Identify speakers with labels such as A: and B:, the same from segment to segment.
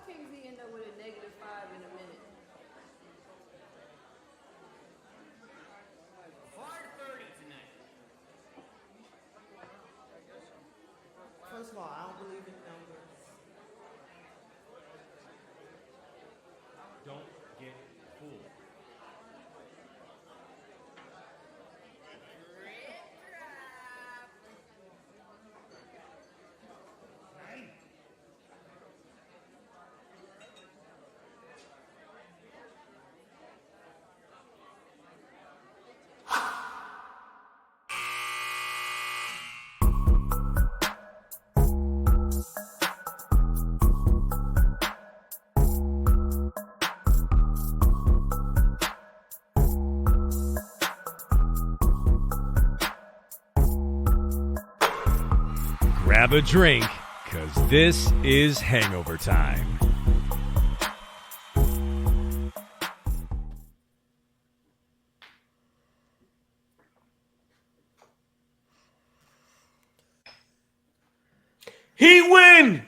A: KZ end up with a -5 in a minute?
B: Hard 30 tonight.
C: First of all, I don't believe in numbers.
D: Don't get fooled. Grab a drink, because this is Hangover Time.
E: Heat win!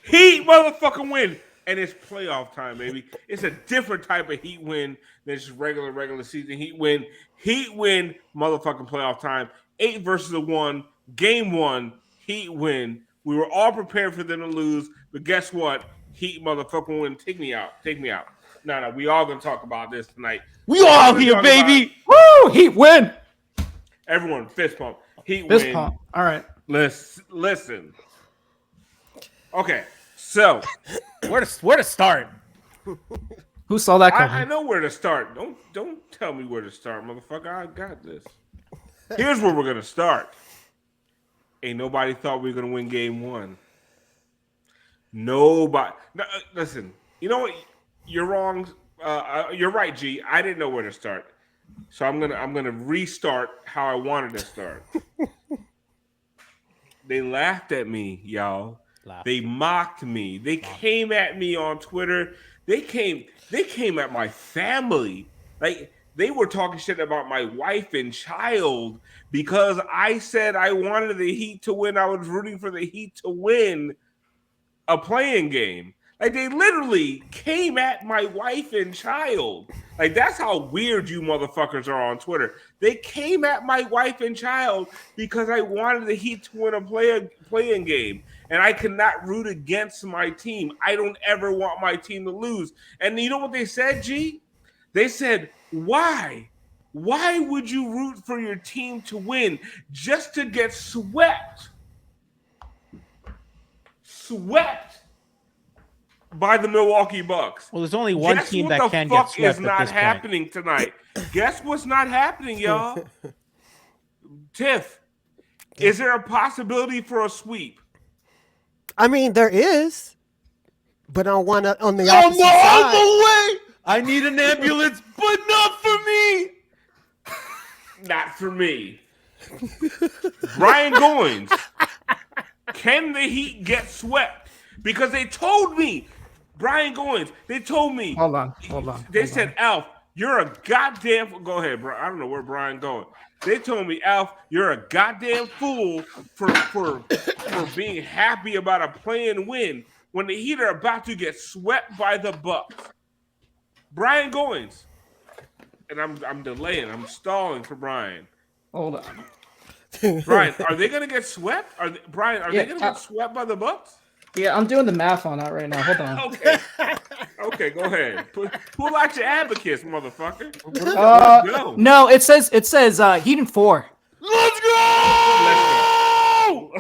E: Heat motherfucking win! And it's playoff time, baby. It's a different type of Heat win than just regular season Heat win. Heat win, motherfucking playoff time. 8 versus 1, game 1, Heat win. We were all prepared for them to lose, but guess what? Heat motherfucking win. Take me out. Take me out. No, we all gonna talk about this tonight.
F: We all here, baby. Woo! Heat win.
E: Everyone, fist pump. Heat
F: Fist
E: win.
F: pump. All right.
E: Listen. Okay, so
B: Where to start?
F: Who saw that coming?
E: I know where to start. Don't tell me where to start, motherfucker. I got this. Here's where we're gonna start. Ain't nobody thought we were gonna win game 1. Nobody. No, listen. You know what? You're wrong. You're right, G. I didn't know where to start, so I'm gonna restart how I wanted to start. They laughed at me, y'all. They mocked me. They came at me on Twitter. They came at my family. Like, they were talking shit about my wife and child because I said I wanted the Heat to win. I was rooting for the Heat to win a playing game. Like, they literally came at my wife and child. Like, that's how weird you motherfuckers are on Twitter. They came at my wife and child because I wanted the Heat to win a playing game. And I cannot root against my team. I don't ever want my team to lose. And you know what they said, G? They said, why? Why would you root for your team to win just to get swept? Swept by the Milwaukee Bucks.
B: Well, there's only one team that can get swept.
E: Guess what the fuck is not happening tonight? Guess what's not happening, y'all? Tiff, is there a possibility for a sweep?
C: I mean, there is, but on the opposite side.
D: way! I need an ambulance, but not for me!
E: Not for me. Brian Goins, can the Heat get swept? Because they told me, Brian Goins, they told me.
F: Hold on.
E: They said, Alf, you're a goddamn. Go ahead, bro. I don't know where Brian going. They told me, Alf, you're a goddamn fool for being happy about a play-in win when the Heat are about to get swept by the Bucks. Brian Goins, and I'm delaying. I'm stalling for Brian.
F: Hold on.
E: Brian, are they gonna get swept? Are they gonna get swept by the Bucks?
F: Yeah, I'm doing the math on that right now. Hold on.
E: Okay, go ahead. Pull out your abacus, motherfucker. Let's go.
F: No, it says Heat in 4.
D: Let's go!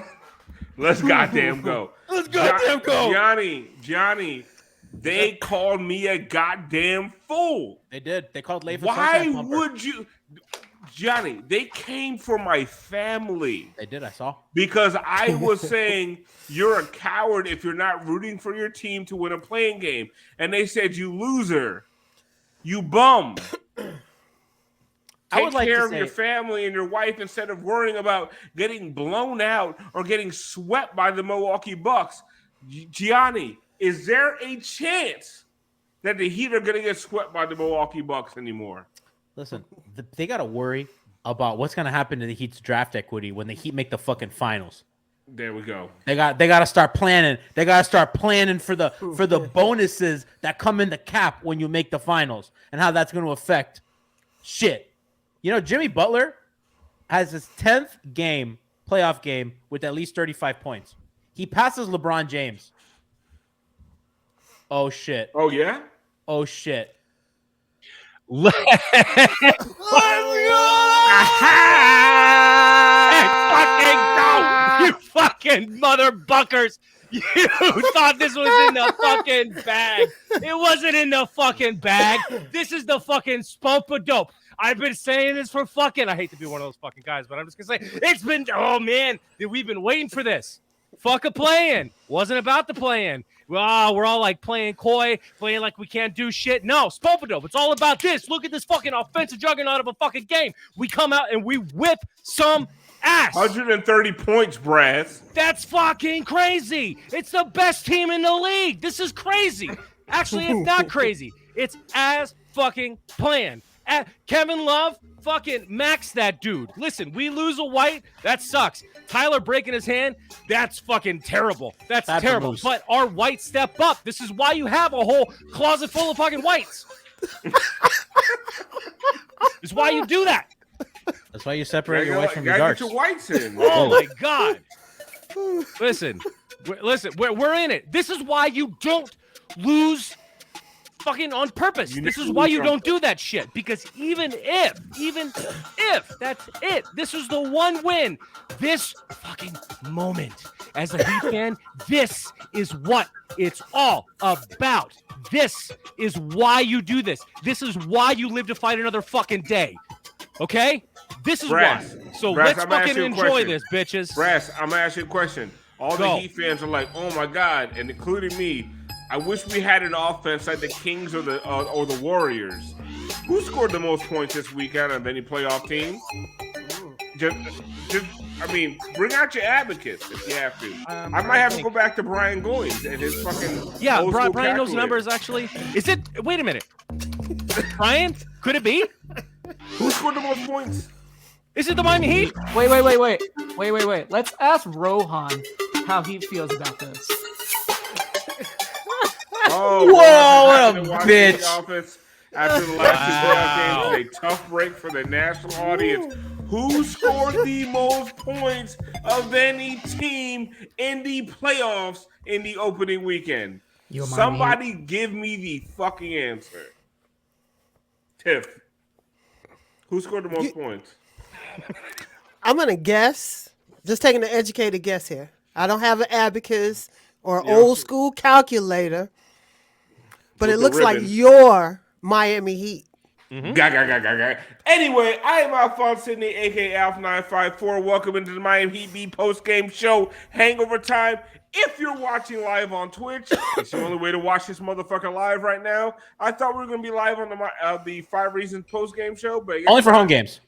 E: Let's goddamn go.
D: Let's goddamn go.
E: Johnny, they called me a goddamn fool.
B: They did. They called Leif a
E: Why
B: sunshine bumper.
E: would you, Johnny? They came for my family.
B: They did. I saw.
E: Because I was saying you're a coward if you're not rooting for your team to win a playing game. And they said, you loser. You bum. Take care of your family and your wife instead of worrying about getting blown out or getting swept by the Milwaukee Bucks. Gianni, is there a chance that the Heat are going to get swept by the Milwaukee Bucks anymore?
B: Listen, they got to worry about what's going to happen to the Heat's draft equity when the Heat make the fucking finals.
E: There we go.
B: They got to start planning. They got to start planning for the bonuses that come in the cap when you make the finals and how that's going to affect shit. You know, Jimmy Butler has his 10th playoff game with at least 35 points. He passes LeBron James. Oh shit.
E: Oh yeah?
B: Oh shit.
D: Let's go! You fucking mother buckers. You thought this was in the fucking bag. It wasn't in the fucking bag. This is the fucking Spopa dope. I've been saying this for fucking, I hate to be one of those fucking guys, but I'm just going to say, it's been, oh man, we've been waiting for this. Fuck a play-in. Wasn't about the play-in. Well, we're all like playing coy, playing like we can't do shit. No, Spopa dope. It's all about this. Look at this fucking offensive juggernaut of a fucking game. We come out and we whip some ass.
E: 130 points, Brass.
D: That's fucking crazy. It's the best team in the league. This is crazy. Actually, it's not crazy. It's as fucking planned. Kevin Love, fucking max that dude. Listen, we lose a white. That sucks. Tyler breaking his hand. That's fucking terrible. That's terrible. But our whites step up. This is why you have a whole closet full of fucking whites. It's why you do that.
B: That's why you separate your whites from your
E: darks.
B: darks.
E: Get your whites in.
D: Oh my God. Listen, we're in it. This is why you don't lose fucking on purpose. This is why you don't do that shit. Because even if that's it, this is the one win. This fucking moment as a Heat fan, this is what it's all about. This is why you do this. This is why you live to fight another fucking day. Okay? This is why. So let's fucking enjoy this, bitches.
E: Brass, I'm going to ask you a question. All the Heat fans are like, oh my God, and including me, I wish we had an offense like the Kings or the Warriors. Who scored the most points this week out of any playoff team? I mean, bring out your advocates if you have to. I might have to go back to Brian Goins and his fucking
D: Brian knows numbers actually. Is it? Wait a minute. Brian, could it be?
E: Who scored the most points?
D: Is it the Miami Heat?
F: Wait. Let's ask Rohan how he feels about this.
E: Oh,
B: whoa, what a bitch.
E: After the last two games, a tough break for the national audience. Who scored the most points of any team in the playoffs in the opening weekend? Somebody give me the fucking answer. Tiff, who scored the most points?
C: I'm going to guess, just taking an educated guess here. I don't have an abacus or old school calculator. But it looks like your Miami Heat.
E: Mm-hmm. Anyway, I am Alphonse Sidney, a.k.a. Alf954. Welcome into the Miami Heat Beat Postgame Show, Hangover Time. If you're watching live on Twitch, it's the only way to watch this motherfucker live right now. I thought we were going to be live on the 5 Reasons Postgame Show. But
B: only for home games.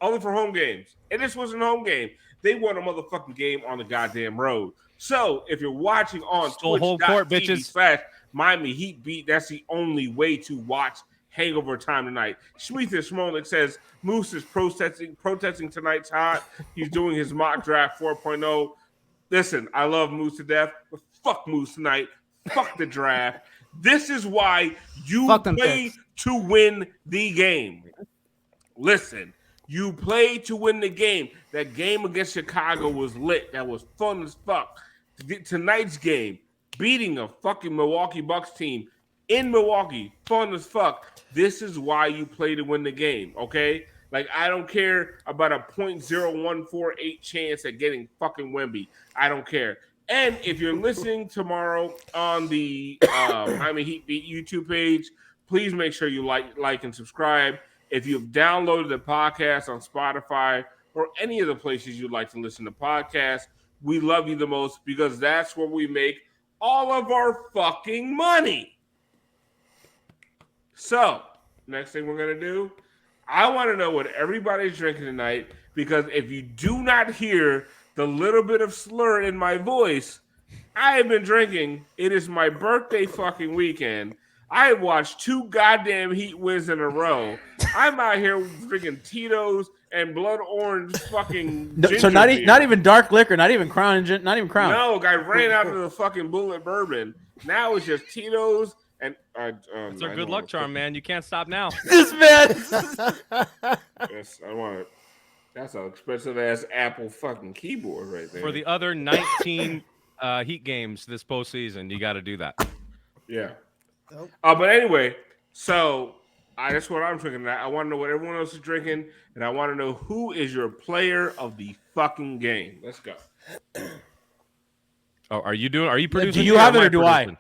E: Only for home games. And this wasn't a home game. They won a motherfucking game on the goddamn road. So if you're watching on Twitch.tv/ Miami Heat Beat, that's the only way to watch Hangover Time tonight. Shmita Shmolik says Moose is protesting tonight's hot. He's doing his mock draft 4.0. Listen, I love Moose to death, but fuck Moose tonight. Fuck the draft. This is why you play to win the game. Listen, you play to win the game. That game against Chicago was lit. That was fun as fuck. Tonight's game, beating a fucking Milwaukee Bucks team in Milwaukee, fun as fuck. This is why you play to win the game, okay? Like, I don't care about a 0.0148 chance at getting fucking Wemby. I don't care. And if you're listening tomorrow on the Miami Heat Beat YouTube page, please make sure you like and subscribe. If you've downloaded the podcast on Spotify or any of the places you'd like to listen to podcasts, we love you the most because that's where we make all of our fucking money. So, next thing we're going to do, I want to know what everybody's drinking tonight because if you do not hear the little bit of slur in my voice, I have been drinking. It is my birthday fucking weekend. I watched 2 goddamn Heat wins in a row. I'm out here drinking Tito's and blood orange fucking.
B: So not even dark liquor, not even Crown, not even Crown.
E: No, I ran out of the fucking bullet bourbon. Now it's just Tito's and.
D: It's our good luck charm, man. You can't stop now.
B: This man.
E: Yes, I want it. That's an expensive ass Apple fucking keyboard right there.
D: For the other 19 Heat games this postseason, you got to do that.
E: Yeah. But anyway, so that's what I'm drinking. I want to know what everyone else is drinking, and I want to know who is your player of the fucking game. Let's go.
D: Oh, are you producing?
B: Do you have it or do I?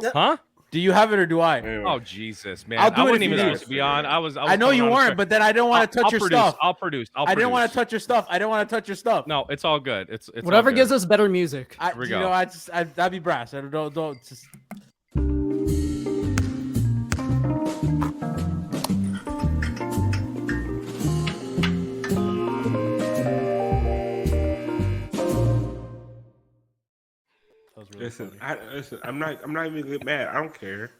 D: Huh?
B: Do you have it or do I?
E: Anyway.
D: Oh Jesus, man!
B: I'll do
D: I
B: it
D: wasn't
B: if
D: even
B: you
D: supposed to be on. I
B: know you weren't, but then I don't want to touch your stuff.
D: I'll produce.
B: I didn't want to touch your stuff. I don't want to touch your stuff.
D: No, it's all good. It's
F: Whatever
D: all good.
F: gives us better music.
D: Here we go.
B: That'd be brass. I don't just.
E: Listen, I'm not even gonna get mad. I don't care.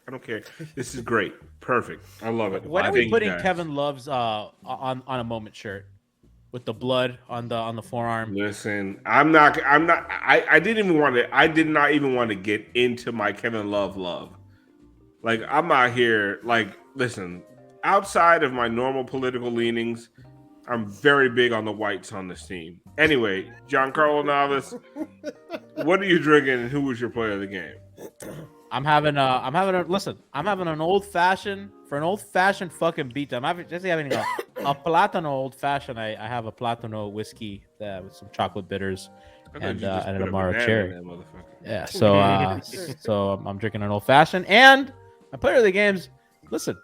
E: This is great. Perfect. I love it.
B: When are we putting Kevin Love's on a moment shirt with the blood on the forearm?
E: Listen, I did not even want to get into my Kevin Love. Like, I'm out here, like, listen, outside of my normal political leanings, I'm very big on the whites on this team. Anyway, Giancarlo Navas, what are you drinking and who was your player of the game?
B: I'm having an old fashioned fucking beat. I'm having a Platano old fashioned. I have a Platano whiskey with some chocolate bitters and an Amaro cherry. Yeah, so I'm drinking an old fashioned. And my player of the games, listen,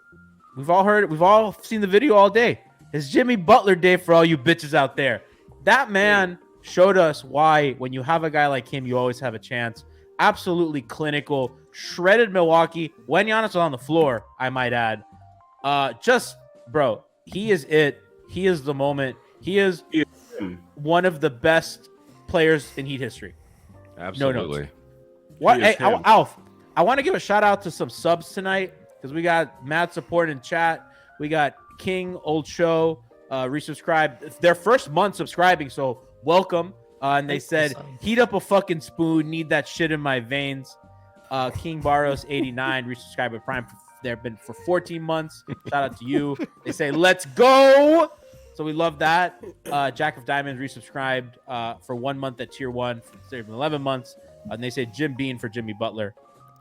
B: we've all seen the video all day. It's Jimmy Butler Day for all you bitches out there. That man showed us why when you have a guy like him, you always have a chance. Absolutely clinical, shredded Milwaukee when Giannis was on the floor, I might add. Bro, he is it. He is the moment. He is one of the best players in Heat history.
D: Absolutely.
B: What? Hey, Alf, I want to give a shout out to some subs tonight because we got mad support in chat. We got King, Old Show, resubscribed. Their first month subscribing, so welcome. And they said, heat up a fucking spoon, need that shit in my veins. King Barros 89, resubscribed with Prime. They've been for 14 months. Shout out to you. They say, let's go. So we love that. Jack of Diamonds resubscribed for 1 month at tier 1 for 11 months. And they say Jim Bean for Jimmy Butler.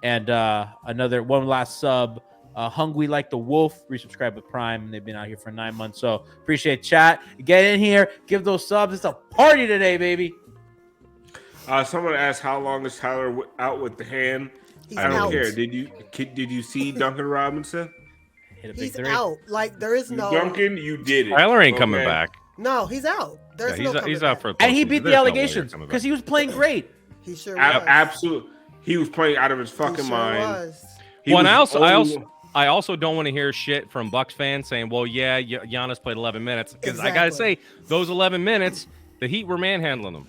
B: And one last sub. Hungry Like the Wolf, resubscribe with Prime. They've been out here for 9 months. So appreciate chat. Get in here, give those subs. It's a party today, baby.
E: Someone asked how long is Tyler out with the hand. I don't care. Did you see Duncan Robinson?
C: He's out. Like there is no
E: Duncan. You did it.
D: Tyler ain't coming back.
C: No, he's out.
D: He's out for.
B: And he beat the allegations because he was playing great.
C: He sure was.
E: Absolutely. He was playing out of his fucking mind.
D: I also don't want to hear shit from Bucks fans saying, well, yeah, Giannis played 11 minutes. Because I got to say, those 11 minutes, the Heat were manhandling them.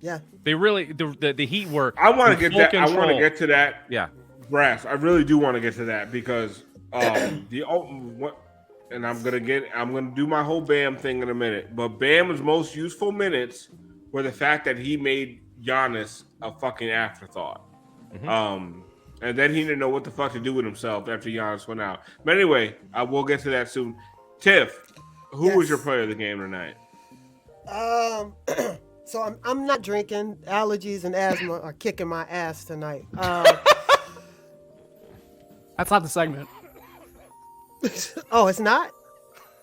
C: Yeah.
D: They really, the Heat were.
E: I want to get that. Control. I want to get to that.
D: Yeah.
E: Brass. I really do want to get to that because and I'm gonna do my whole Bam thing in a minute. But Bam's most useful minutes were the fact that he made Giannis a fucking afterthought. Mm-hmm. And then he didn't know what the fuck to do with himself after Giannis went out. But anyway, I will get to that soon. Tiff, who was your player of the game tonight?
C: So I'm not drinking. Allergies and asthma are kicking my ass tonight.
F: That's not the segment.
C: Oh, it's not?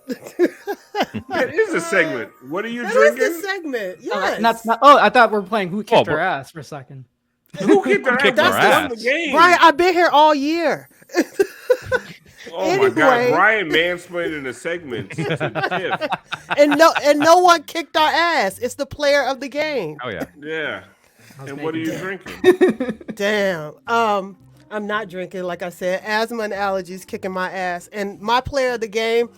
E: That is a segment. What are you drinking?
C: That is the segment. Yes.
F: That's not. Oh, I thought we were playing Who Kicked Our Ass for a second.
E: Who kicked our ass?
C: That's the game. Brian, I've been here all year.
E: My God, Brian mansplained in the segment.
C: and no one kicked our ass. It's the player of the game.
D: Oh yeah.
E: Yeah. And what are you drinking?
C: Damn. I'm not drinking. Like I said, asthma and allergies kicking my ass. And my player of the game,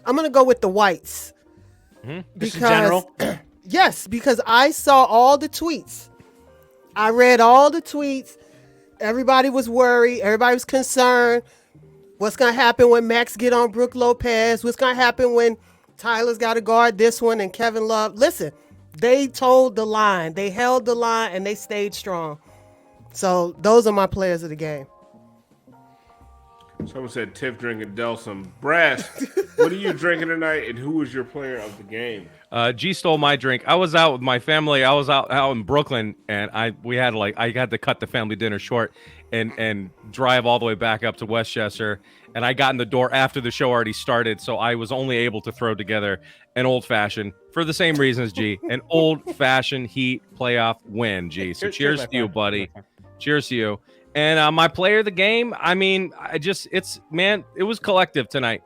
C: I'm gonna go with the whites.
B: Mm-hmm. Because
C: yes, because I saw all the tweets. I read all the tweets, everybody was worried. Everybody was concerned. What's going to happen when Max get on Brook Lopez? What's going to happen when Tyler's got to guard this one and Kevin Love? Listen, they told the line. They held the line, and they stayed strong. So those are my players of the game.
E: Someone said Tiff drinking Delsum. Brass, what are you drinking tonight, and who was your player of the game?
D: G stole my drink. I was out with my family. I was out in Brooklyn, and I had to cut the family dinner short and drive all the way back up to Westchester. And I got in the door after the show already started, so I was only able to throw together an old-fashioned, for the same reasons, G, an old-fashioned Heat playoff win, G. So cheers to you, buddy. Cheers to you. And my player of the game, I mean, it was collective tonight.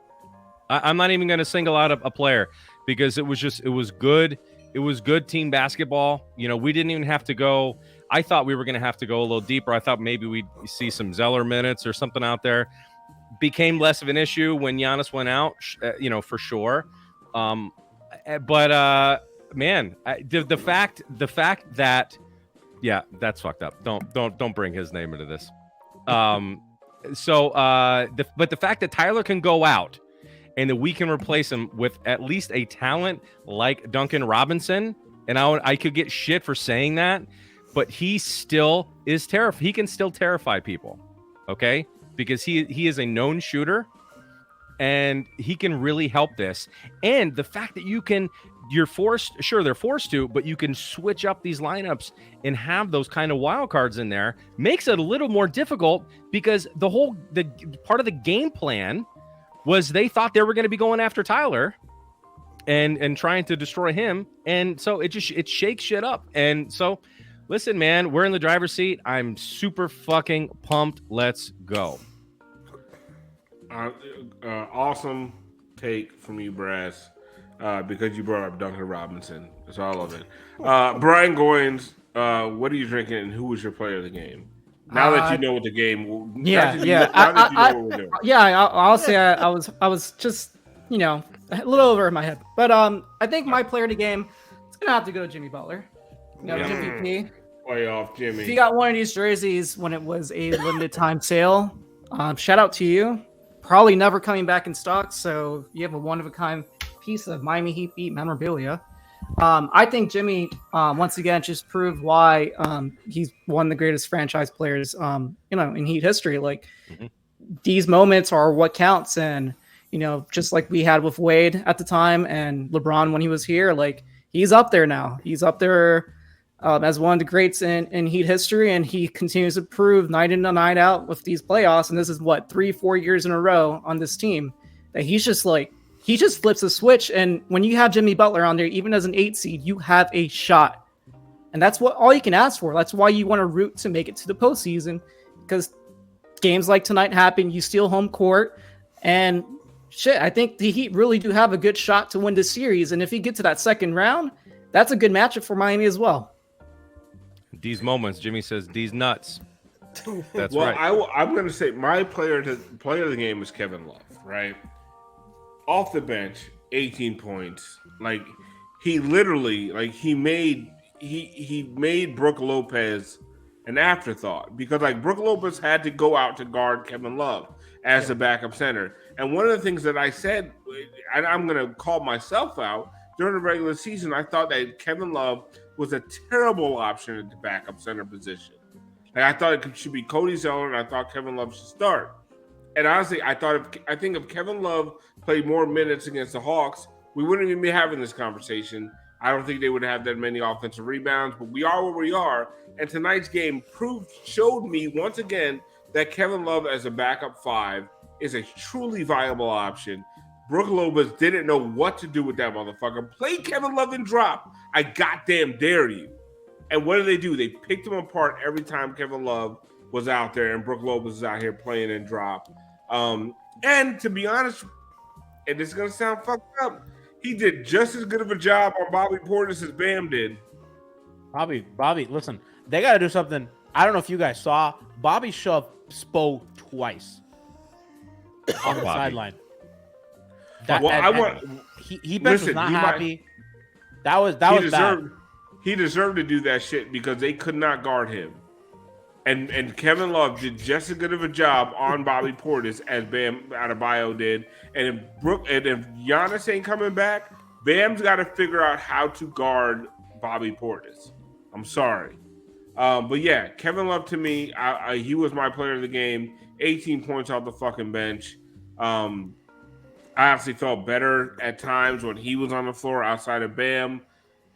D: I'm not even going to single out a player because it was good. It was good team basketball. You know, we didn't even have to go. I thought we were going to have to go a little deeper. I thought maybe we'd see some Zeller minutes or something out there. Became less of an issue when Giannis went out, for sure. The fact that, yeah, that's fucked up. Don't bring his name into this. But the fact that Tyler can go out and that we can replace him with at least a talent like Duncan Robinson, and I could get shit for saying that, but he still is terrified. He can still terrify people, okay? Because he is a known shooter, and he can really help this. And the fact that they're forced to, but you can switch up these lineups and have those kind of wild cards in there makes it a little more difficult because the part of the game plan was they thought they were going to be going after Tyler and trying to destroy him. And so it shakes shit up. And so listen, man, we're in the driver's seat. I'm super fucking pumped. Let's go.
E: Awesome take from you, Brass. Because you brought up Duncan Robinson. That's all of it. Brian Goins, what are you drinking and who was your player of the game? Now that you know what the game
F: I'll say I was just, a little over in my head. But I think my player of the game is going to have to go to Jimmy Butler. Jimmy P.
E: Playoff Jimmy.
F: If you got one of these jerseys when it was a limited time sale, shout out to you. Probably never coming back in stock, so you have a one-of-a-kind piece of Miami Heat beat memorabilia. I think Jimmy once again just proved why he's one of the greatest franchise players in Heat history. Like these moments are what counts, and just like we had with Wade at the time and LeBron when he was here, like he's up there now. He's up there as one of the greats in Heat history, and he continues to prove night in and night out with these playoffs. And this is 3-4 years in a row on this team that he just flips a switch. And when you have Jimmy Butler on there, even as an 8 seed, you have a shot. And that's all you can ask for. That's why you want to root to make it to the postseason, because games like tonight happen. You steal home court, and shit, I think the Heat really do have a good shot to win this series. And if you get to that second round, that's a good matchup for Miami as well.
D: These moments, Jimmy says, these nuts. That's
E: well,
D: right.
E: I'm going to say my player of the game is Kevin Love, right? Off the bench, 18 points. Like he literally, he made Brook Lopez an afterthought because Brook Lopez had to go out to guard Kevin Love as the backup center. And one of the things that I said, and I'm going to call myself out during the regular season, I thought that Kevin Love was a terrible option at the backup center position. I thought it should be Cody Zeller, and I thought Kevin Love should start. And honestly, I think if Kevin Love played more minutes against the Hawks, we wouldn't even be having this conversation. I don't think they would have that many offensive rebounds, but we are where we are. And tonight's game showed me once again that Kevin Love as a backup 5 is a truly viable option. Brook Lopez didn't know what to do with that motherfucker. Play Kevin Love and drop. I goddamn dare you. And what do? They picked him apart every time Kevin Love was out there and Brook Lopez is out here playing and drop. And to be honest, and this is going to sound fucked up, he did just as good of a job on Bobby Portis as Bam did.
B: Bobby, listen, they got to do something. I don't know if you guys saw, Bobby shoved Spo twice on the sideline. He was not happy. That was bad.
E: He deserved to do that shit because they could not guard him. And Kevin Love did just as good of a job on Bobby Portis as Bam Adebayo did. And if Giannis ain't coming back, Bam's got to figure out how to guard Bobby Portis. I'm sorry. But yeah, Kevin Love to me, he was my player of the game. 18 points off the fucking bench. I actually felt better at times when he was on the floor outside of Bam.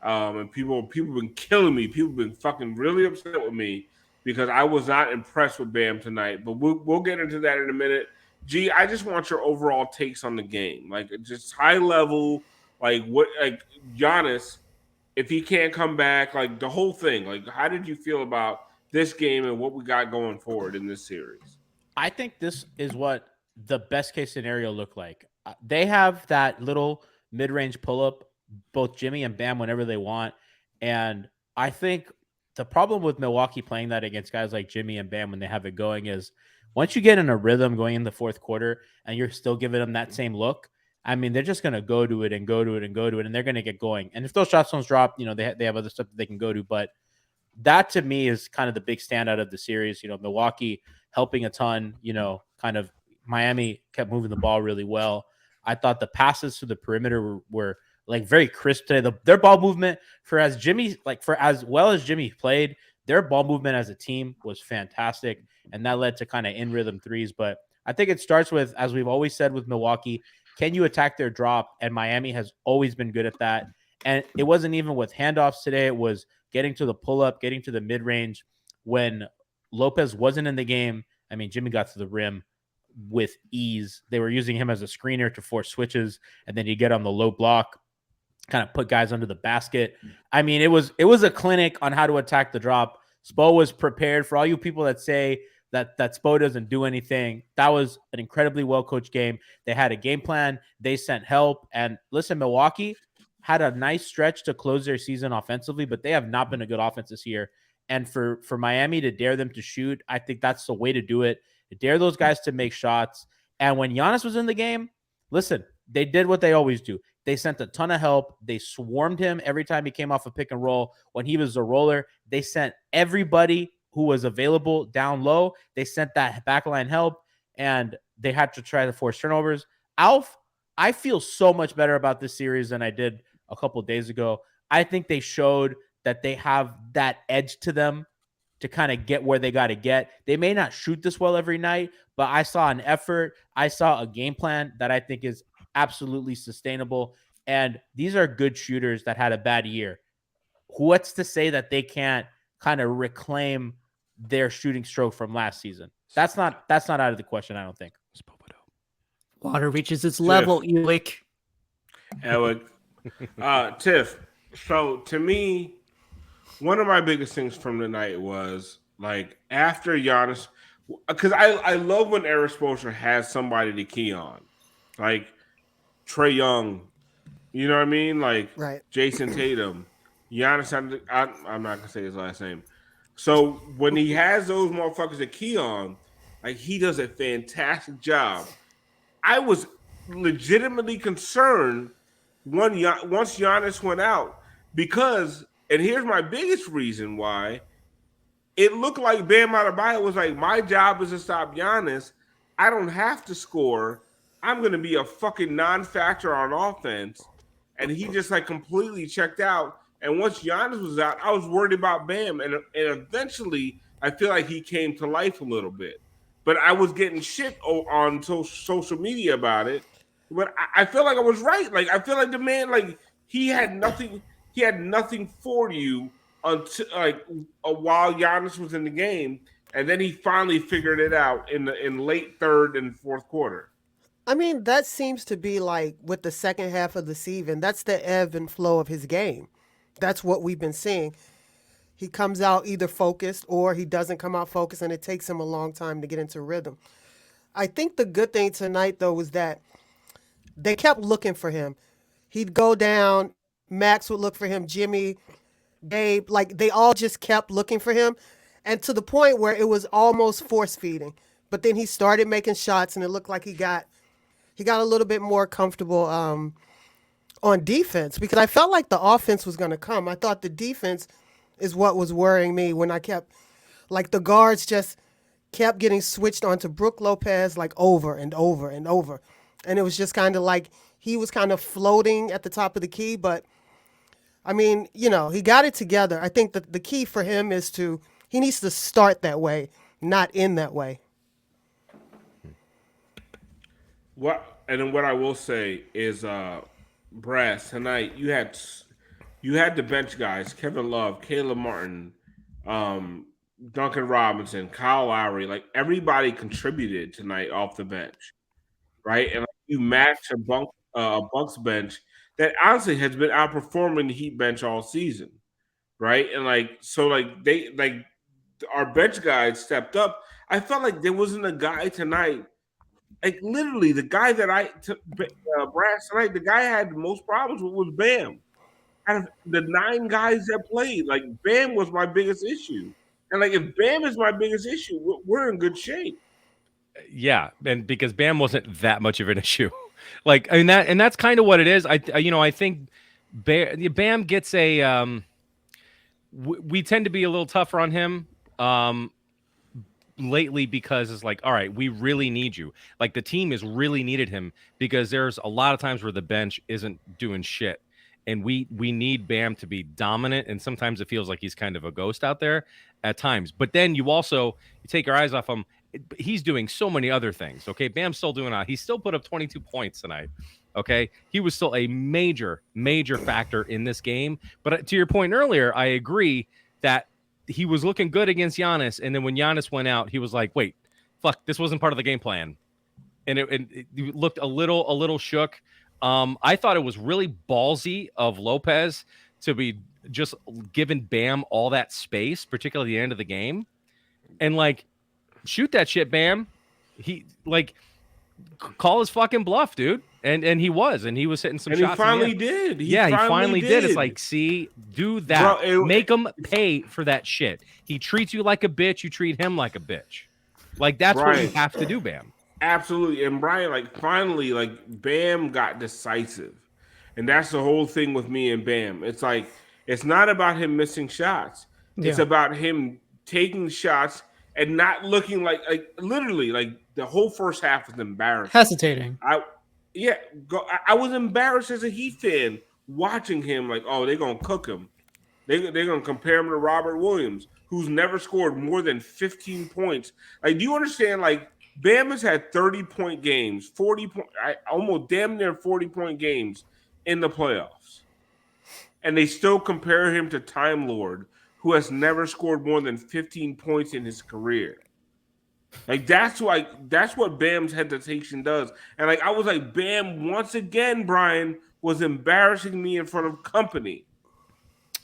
E: And people been killing me. People been fucking really upset with me because I was not impressed with Bam tonight. But we'll get into that in a minute. G, I just want your overall takes on the game, like just high level, like Giannis, if he can't come back, like the whole thing. Like, how did you feel about this game and what we got going forward in this series?
B: I think this is what the best case scenario looked like. They have that little mid-range pull-up, both Jimmy and Bam, whenever they want. And I think the problem with Milwaukee playing that against guys like Jimmy and Bam when they have it going is once you get in a rhythm going in the fourth quarter and you're still giving them that same look, I mean, they're just going to go to it and go to it and go to it, and they're going to get going. And if those shots don't drop, they have other stuff that they can go to. But that to me is kind of the big standout of the series. Milwaukee helping a ton, kind of Miami kept moving the ball really well. I thought the passes to the perimeter were like very crisp today. Their ball movement for as well as Jimmy played, their ball movement as a team was fantastic. And that led to kind of in rhythm threes. But I think it starts with, as we've always said with Milwaukee, can you attack their drop? And Miami has always been good at that. And it wasn't even with handoffs today. It was getting to the pull-up, getting to the mid-range. When Lopez wasn't in the game, I mean, Jimmy got to the rim with ease. They were using him as a screener to force switches, and then you get on the low block, kind of put guys under the basket. I mean, it was a clinic on how to attack the drop. Spo was prepared. For all you people that say that Spo doesn't do anything, that was an incredibly well-coached game. They had a game plan. They sent help. And listen, Milwaukee had a nice stretch to close their season offensively, but they have not been a good offense this year. And for Miami to dare them to shoot, I think that's the way to do it. Dare those guys to make shots. And when Giannis was in the game, listen, they did what they always do. They sent a ton of help. They swarmed him every time he came off a pick and roll. When he was a roller, they sent everybody who was available down low. They sent that backline help, and they had to try to force turnovers. Alf, I feel so much better about this series than I did a couple of days ago. I think they showed that they have that edge to them to kind of get where they got to get. They may not shoot this well every night, but I saw an effort. I saw a game plan that I think is absolutely sustainable. And these are good shooters that had a bad year. What's to say that they can't kind of reclaim their shooting stroke from last season? That's not out of the question, I don't think.
F: Water reaches its level, Ewick.
E: Tiff, so to me, one of my biggest things from the night was like after Giannis, because I love when Erik Spoelstra has somebody to key on, like Trae Young, you know what I mean? Like
C: right.
E: Jason Tatum, Giannis. I'm not gonna say his last name. So when he has those motherfuckers to key on, like he does a fantastic job. I was legitimately concerned once Giannis went out because. And here's my biggest reason why. It looked like Bam Adebayo was like, my job is to stop Giannis. I don't have to score. I'm going to be a fucking non-factor on offense. And he just like completely checked out. And once Giannis was out, I was worried about Bam. And eventually, I feel like he came to life a little bit. But I was getting shit on social media about it. But I feel like I was right. Like, I feel like the man, like, he had nothing – he had nothing for you until while Giannis was in the game, and then he finally figured it out in late third and fourth quarter.
C: I mean, that seems to be like with the second half of the season. That's the ebb and flow of his game. That's what we've been seeing. He comes out either focused or he doesn't come out focused, and it takes him a long time to get into rhythm. I think the good thing tonight, though, was that they kept looking for him. He'd go down. Max would look for him, Jimmy, Gabe, like they all just kept looking for him. And to the point where it was almost force feeding. But then he started making shots and it looked like he got a little bit more comfortable on defense because I felt like the offense was going to come. I thought the defense is what was worrying me when I kept Like the guards just kept getting switched onto Brook Lopez like over and over and over. And it was just kind of like he was kind of floating at the top of the key. But, I mean, you know, he got it together. I think that the key for him is he needs to start that way, not end that way.
E: And then what I will say is, Brass, tonight you had the bench guys, Kevin Love, Caleb Martin, Duncan Robinson, Kyle Lowry, like everybody contributed tonight off the bench, right? And like, you match a Bucks bench that honestly has been outperforming the Heat bench all season, right? And like so, like our bench guys stepped up. I felt like there wasn't a guy tonight. Like literally, the guy that Brass tonight, the guy I had the most problems with was Bam. Out of the 9 guys that played, like Bam was my biggest issue. And like if Bam is my biggest issue, we're in good shape.
D: Yeah, and because Bam wasn't that much of an issue, like I mean that's kind of what it is. I think Bam gets a. We tend to be a little tougher on him. Lately because it's like, all right, we really need you. Like the team has really needed him because there's a lot of times where the bench isn't doing shit. And we need Bam to be dominant. And sometimes it feels like he's kind of a ghost out there at times. But then you take your eyes off him. He's doing so many other things. Okay. Bam's still doing he still put up 22 points tonight. Okay. He was still a major, major factor in this game. But to your point earlier, I agree that he was looking good against Giannis, and then when Giannis went out, he was like, "Wait, fuck, this wasn't part of the game plan," and it looked a little shook. I thought it was really ballsy of Lopez to be just giving Bam all that space, particularly at the end of the game, and like shoot that shit, Bam. He like call his fucking bluff, dude. And he was hitting some shots.
E: He finally did.
D: He finally did. It's like, see, do that.
E: Bro,
D: make him pay for that shit. He treats you like a bitch. You treat him like a bitch. Like, that's what you have to do, Bam.
E: Absolutely. And Brian, like, finally, like, Bam got decisive. And that's the whole thing with me and Bam. It's like, it's not about him missing shots. Yeah. It's about him taking shots and not looking like literally, like, the whole first half was embarrassing.
F: Hesitating.
E: I was embarrassed as a Heat fan watching him like, oh, they're going to cook him. They're going to compare him to Robert Williams, who's never scored more than 15 points. Like, do you understand? Like, Bam has had 30-point games, almost damn near 40-point games in the playoffs. And they still compare him to Time Lord, who has never scored more than 15 points in his career. Like that's what Bam's hesitation does. And like I was like, Bam once again, Brian, was embarrassing me in front of company.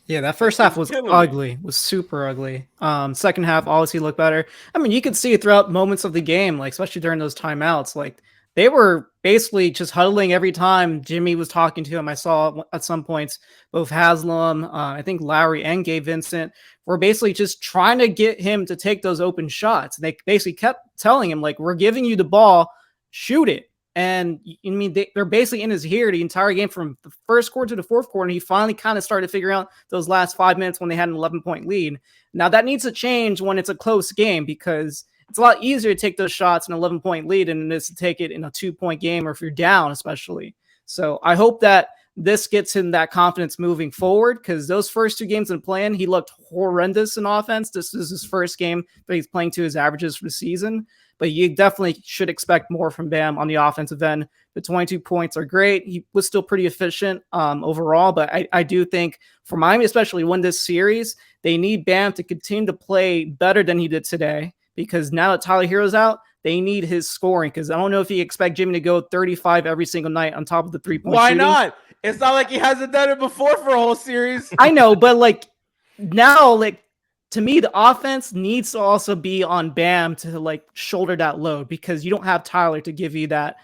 F: Yeah, that first half was ugly, was super ugly. Second half obviously looked better. I mean, you could see it throughout moments of the game, like especially during those timeouts. Like they were basically just huddling every time Jimmy was talking to him. I saw at some points both Haslam, I think Lowry and Gabe Vincent were basically just trying to get him to take those open shots. They basically kept telling him, like, we're giving you the ball, shoot it. And I mean, they're basically in his ear the entire game from the first quarter to the fourth quarter. And he finally kind of started figuring out those last 5 minutes when they had an 11-point lead. Now that needs to change when it's a close game because it's a lot easier to take those shots in an 11-point lead than it is to take it in a 2-point game or if you're down, especially. So I hope that this gets him that confidence moving forward because those first 2 games in playing, he looked horrendous in offense. This is his first game that he's playing to his averages for the season. But you definitely should expect more from Bam on the offensive end. The 22 points are great. He was still pretty efficient overall, but I do think for Miami, especially win this series, they need Bam to continue to play better than he did today because now that Tyler Herro's out, they need his scoring because I don't know if you expect Jimmy to go 35 every single night on top of the 3-point
B: Why
F: shooting.
B: not? It's not like he hasn't done it before for a whole series.
F: I know, but like now, like to me, the offense needs to also be on Bam to like shoulder that load because you don't have Tyler to give you that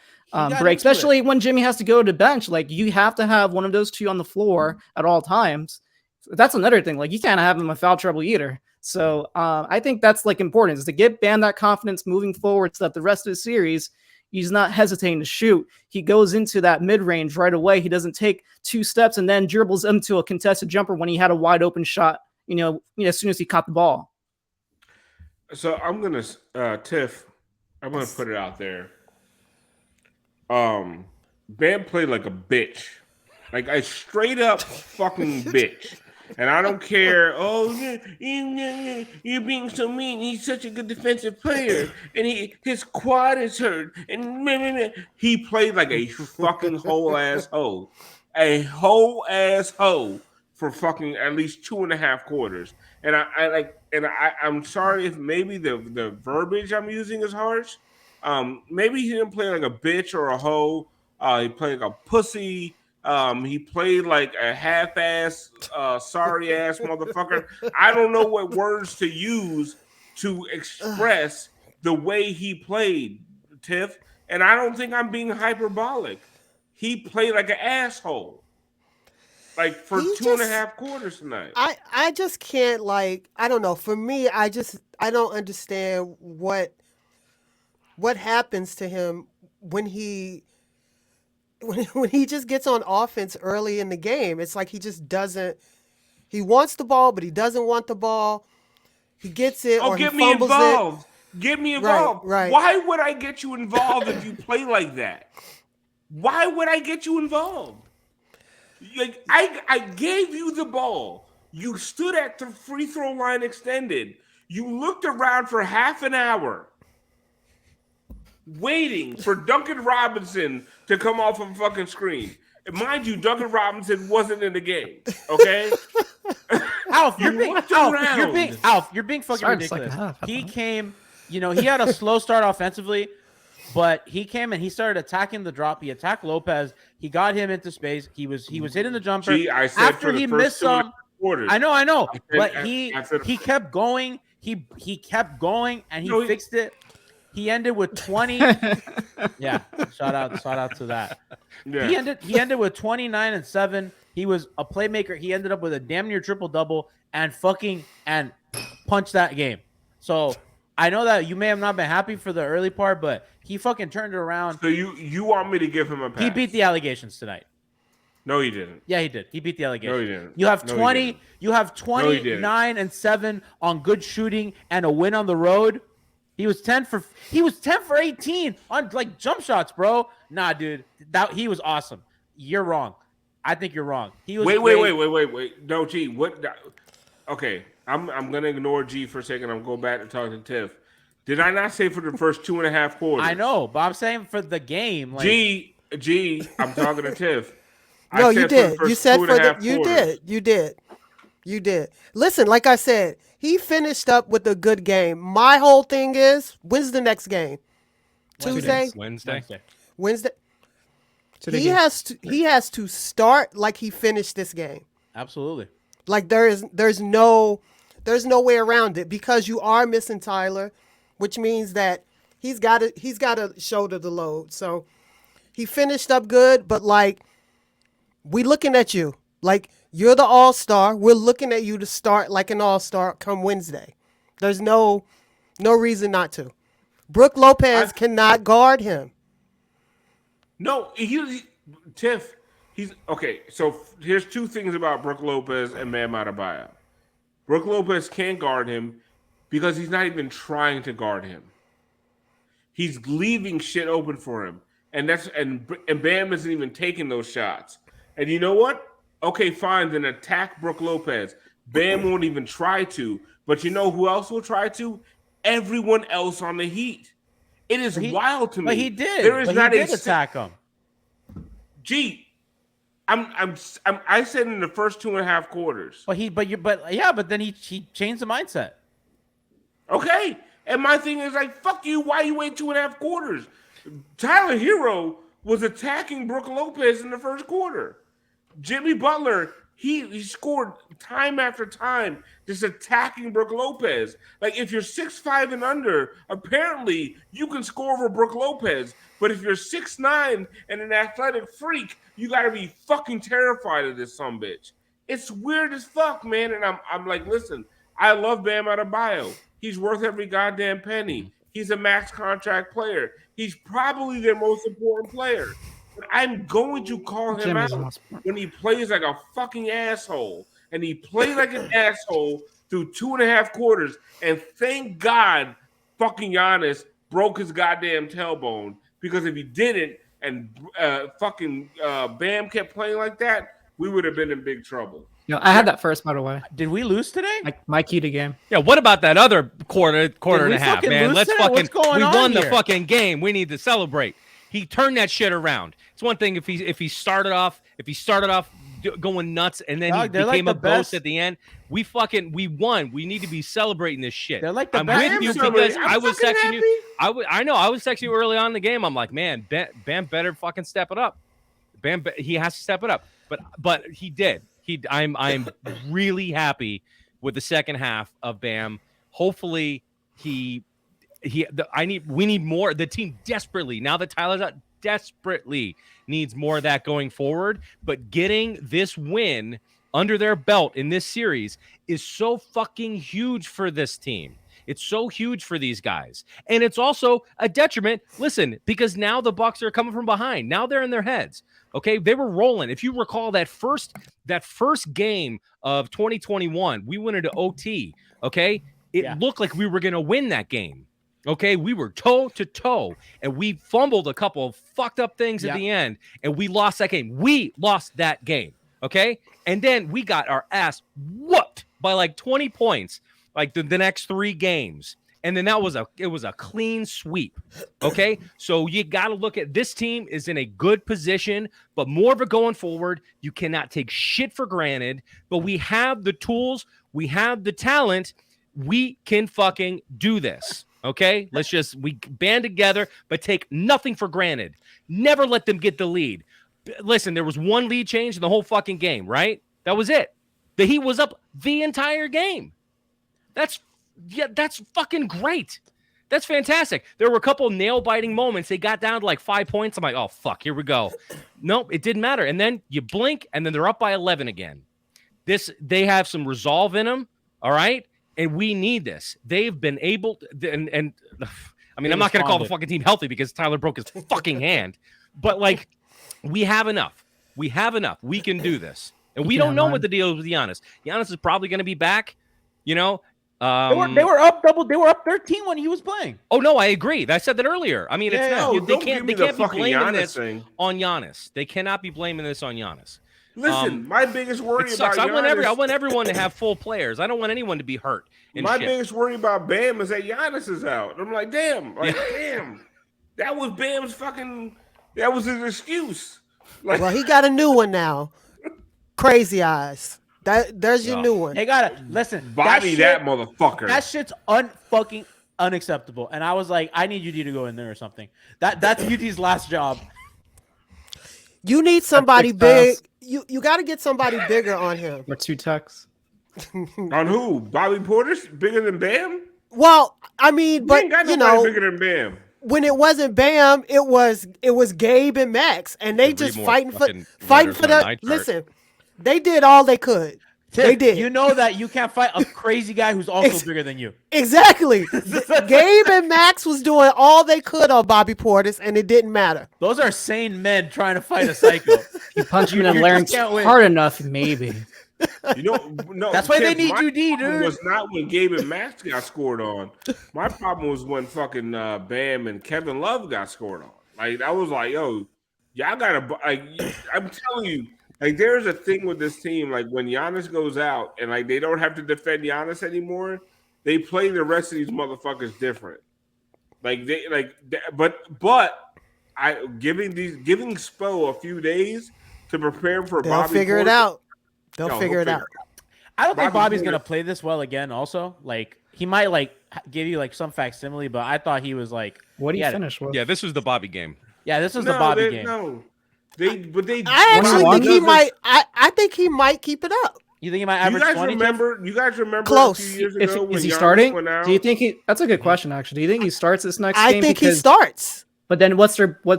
F: break, especially when Jimmy has to go to the bench. Like you have to have one of those two on the floor at all times. That's another thing. Like you can't have him in foul trouble either. So I think that's like important is to get Bam that confidence moving forward so that the rest of the series, he's not hesitating to shoot. He goes into that mid-range right away. He doesn't take 2 steps and then dribbles into a contested jumper when he had a wide open shot, as soon as he caught the ball.
E: So I'm gonna Tiff. I'm gonna put it out there. Bam played like a bitch, like a straight up fucking bitch. And I don't care. Oh, you're being so mean. He's such a good defensive player, and his quad is hurt. And he played like a fucking whole asshole, for fucking at least 2.5 quarters. And I'm sorry if maybe the verbiage I'm using is harsh. Maybe he didn't play like a bitch or a hoe. He played like a pussy. He played like a half-ass, sorry-ass motherfucker. I don't know what words to use to express the way he played, Tiff. And I don't think I'm being hyperbolic. He played like an asshole. Like for 2.5 quarters tonight.
C: I just can't, like, I don't know. For me, I don't understand what happens to him when he just gets on offense early in the game. It's like he just doesn't. He wants the ball, but he doesn't want the ball. He gets it, or he fumbles it.
E: Get me involved.
C: Right.
E: Why would I get you involved if you play like that? Why would I get you involved? Like I gave you the ball. You stood at the free throw line extended. You looked around for half an hour, waiting for Duncan Robinson to come off of a fucking screen. And mind you, Duncan Robinson wasn't in the game. Okay,
B: Alf, you're being fucking ridiculous. He came, he had a slow start offensively, but he came and he started attacking the drop. He attacked Lopez. He got him into space. He was hitting the jumper.
E: Gee, I said
B: after he missed some.
E: Quarters.
B: I know, but he kept going. He kept going and he fixed it. He ended with 20. Yeah, shout out to that. Yeah. He ended with 29 and 7. He was a playmaker. He ended up with a damn near triple double and punched that game. So I know that you may have not been happy for the early part, but he fucking turned it around.
E: So you want me to give him a pass?
B: He beat the allegations tonight.
E: No, he didn't.
B: Yeah, he did. He beat the allegations.
E: No, he didn't.
B: You have 20. You have 29 and 7 on good shooting and a win on the road. He was 10 for 18 on like jump shots, bro. Nah, dude, he was awesome. You're wrong. I think you're wrong. He was
E: wait. No, G, what? Okay, I'm gonna ignore G for a second. I'm going back to talk to Tiff. Did I not say for the first 2.5 quarters?
B: I know, but I'm saying for the game. Like...
E: G, I'm talking to Tiff.
C: No, you did. You said for the. You did. Listen, like I said, he finished up with a good game. My whole thing is, when's the next game? Tuesday?
D: Wednesday.
C: He has to start like he finished this game.
B: Absolutely.
C: Like there's no way around it, because you are missing Tyler, which means that he's got to shoulder the load. So he finished up good, but like, we looking at you like you're the all-star. We're looking at you to start like an all-star come Wednesday. There's no reason not to. Brook Lopez cannot guard him.
E: No, Tiff. He's okay. So here's two things about Brook Lopez and Bam Adebayo. Brook Lopez can't guard him because he's not even trying to guard him. He's leaving shit open for him, and Bam isn't even taking those shots. And you know what? Okay, fine. Then attack Brook Lopez. Bam won't even try to. But you know who else will try to? Everyone else on the Heat. It is wild to me.
B: But he did.
E: There is
B: but
E: not
B: he did attack him.
E: Gee, I said in the first 2.5 quarters.
B: But then he changed the mindset.
E: Okay, and my thing is like, fuck you. Why you wait 2.5 quarters? Tyler Herro was attacking Brook Lopez in the first quarter. Jimmy Butler, he scored time after time just attacking Brook Lopez. Like, if you're 6'5" and under, apparently you can score over Brook Lopez. But if you're 6'9" and an athletic freak, you got to be fucking terrified of this sumbitch. It's weird as fuck, man. And I'm like, listen, I love Bam Adebayo. He's worth every goddamn penny. He's a max contract player. He's probably their most important player. But I'm going to call him out when he plays like a fucking asshole. And he played like an asshole through 2.5 quarters, and thank God fucking Giannis broke his goddamn tailbone, because if he didn't and Bam kept playing like that, we would have been in big trouble.
F: I had that first, by the way.
B: Did we lose today?
F: My key to game.
D: Yeah, what about that other quarter and a half,
B: fucking
D: man?
B: lose
D: Let's
B: today?
D: fucking
B: What's going
D: we
B: on
D: won the
B: here?
D: fucking game. We need to celebrate. He turned that shit around. It's one thing if he started off going nuts and then he
B: Dog,
D: became
B: like
D: a
B: the
D: ghost
B: best.
D: at the end. We won. We need to be celebrating this shit.
B: They're like the
D: I'm
B: best.
D: with you
E: I'm
D: because
E: celebrating.
D: I
E: I'm
D: was
E: fucking
D: texting you.
E: happy.
D: I know I was texting you early on in the game. I'm like, man, Bam better fucking step it up. Bam, he has to step it up. But he did. I'm really happy with the second half of Bam. Hopefully we need more. The team desperately, now that Tyler's out, desperately needs more of that going forward. But getting this win under their belt in this series is so fucking huge for this team. It's so huge for these guys. And it's also a detriment, listen, because now the Bucks are coming from behind. Now they're in their heads. Okay, they were rolling. If you recall that first game of 2021, we went into OT. Okay, it looked like we were going to win that game. Okay, we were toe to toe, and we fumbled a couple of fucked up things at the end, and we lost that game. We lost that game. Okay, and then we got our ass whooped by like 20 points, like the next 3 games. And then it was a clean sweep. Okay. So you got to look at this team is in a good position, but more of it going forward. You cannot take shit for granted, but we have the tools. We have the talent. We can fucking do this. Okay. We band together, but take nothing for granted. Never let them get the lead. Listen, there was one lead change in the whole fucking game, right? That was it. The Heat was up the entire game. That's fucking great. That's fantastic. There were a couple nail-biting moments. They got down to like 5 points. I'm like, oh, fuck, here we go. Nope, it didn't matter. And then you blink, and then they're up by 11 again. They have some resolve in them, all right? And we need this. They've been able to, and I mean, I'm not going to call the fucking team healthy because Tyler broke his fucking hand. But, like, we have enough. We have enough. We can do this. And we don't know what the deal is with Giannis. Giannis is probably going to be back, you know?
B: They were up double. They were up 13 when he was playing.
D: Oh no, I agree. I said that earlier. I mean, they can't be blaming this on Giannis. They cannot be blaming this on Giannis.
E: Listen, my biggest worry about Giannis,
D: I want everyone to have full players. I don't want anyone to be hurt.
E: My biggest worry about Bam is that Giannis is out. I'm like, damn, that was Bam's fucking. That was his excuse. Like,
C: well, he got a new one now. Crazy Eyes. There's your new one.
B: They gotta listen.
E: Body that motherfucker.
B: That shit's fucking unacceptable. And I was like, I need UD to go in there or something. That's UD's last job.
C: You need somebody big. You got to get somebody bigger on him.
F: Or 2 tucks.
E: On who? Bobby Portis bigger than Bam?
C: Well, I mean, but
E: you know, bigger than Bam.
C: When it wasn't Bam, it was Gabe and Max, and they just fighting for the. Listen, they did all they could. They did.
B: You know that you can't fight a crazy guy who's also bigger than you.
C: Exactly. Gabe and Max was doing all they could on Bobby Portis, and it didn't matter.
B: Those are sane men trying to fight a psycho.
F: You punch him in the larynx hard enough, maybe.
E: You know, no.
B: That's why they need UD, dude.
E: It was not when Gabe and Max got scored on. My problem was when fucking Bam and Kevin Love got scored on. Like, I was like, yo, y'all gotta. Like, I'm telling you. Like, there's a thing with this team, like when Giannis goes out and like they don't have to defend Giannis anymore, they play the rest of these motherfuckers different. But giving Spo a few days to prepare for
C: They'll
E: Bobby.
C: Figure it out. They'll figure it out.
B: I don't think Bobby's gonna play this well again. Also, like he might like give you like some facsimile, but I thought he was like,
F: what do you finish with?
D: Yeah, this was the Bobby game.
B: Yeah, this was the Bobby game.
E: No.
C: I actually think he might. I think he might keep it up.
B: You think he might average 20?
E: You guys remember
C: close.
E: A few years ago when
F: is he
E: Giannis
F: starting?
E: went out?
F: Do you think he? That's a good question, actually. Do you think he starts this next game?
C: I think he starts.
F: But then, what's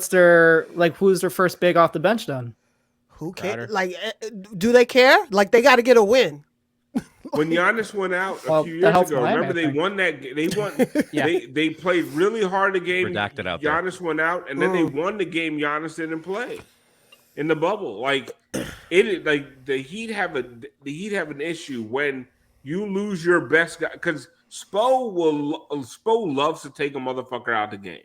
F: their like? Who's their first big off the bench then?
C: Who cares? Like, do they care? Like, they got to get a win.
E: When Giannis went out a few years ago, remember they won that. They won. They played really hard the game.
D: Redacted out
E: Giannis went out, and then they won the game. Giannis didn't play in the bubble. Like the Heat have an issue when You lose your best guy because Spo loves to take a motherfucker out the game.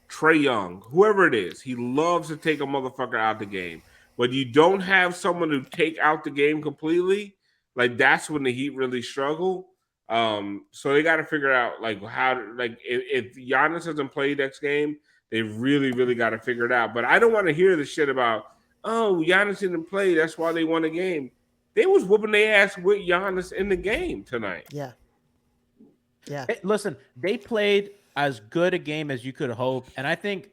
E: Trae Young, whoever it is, he loves to take a motherfucker out the game. But you don't have someone to take out the game completely. Like that's when the Heat really struggle. So they got to figure out like how, like if Giannis doesn't play next game, they really, really got to figure it out. But I don't want to hear the shit about, oh, Giannis didn't play, that's why they won the game. They was whooping their ass with Giannis in the game tonight.
C: Yeah.
B: Hey, listen, they played as good a game as you could hope, and I think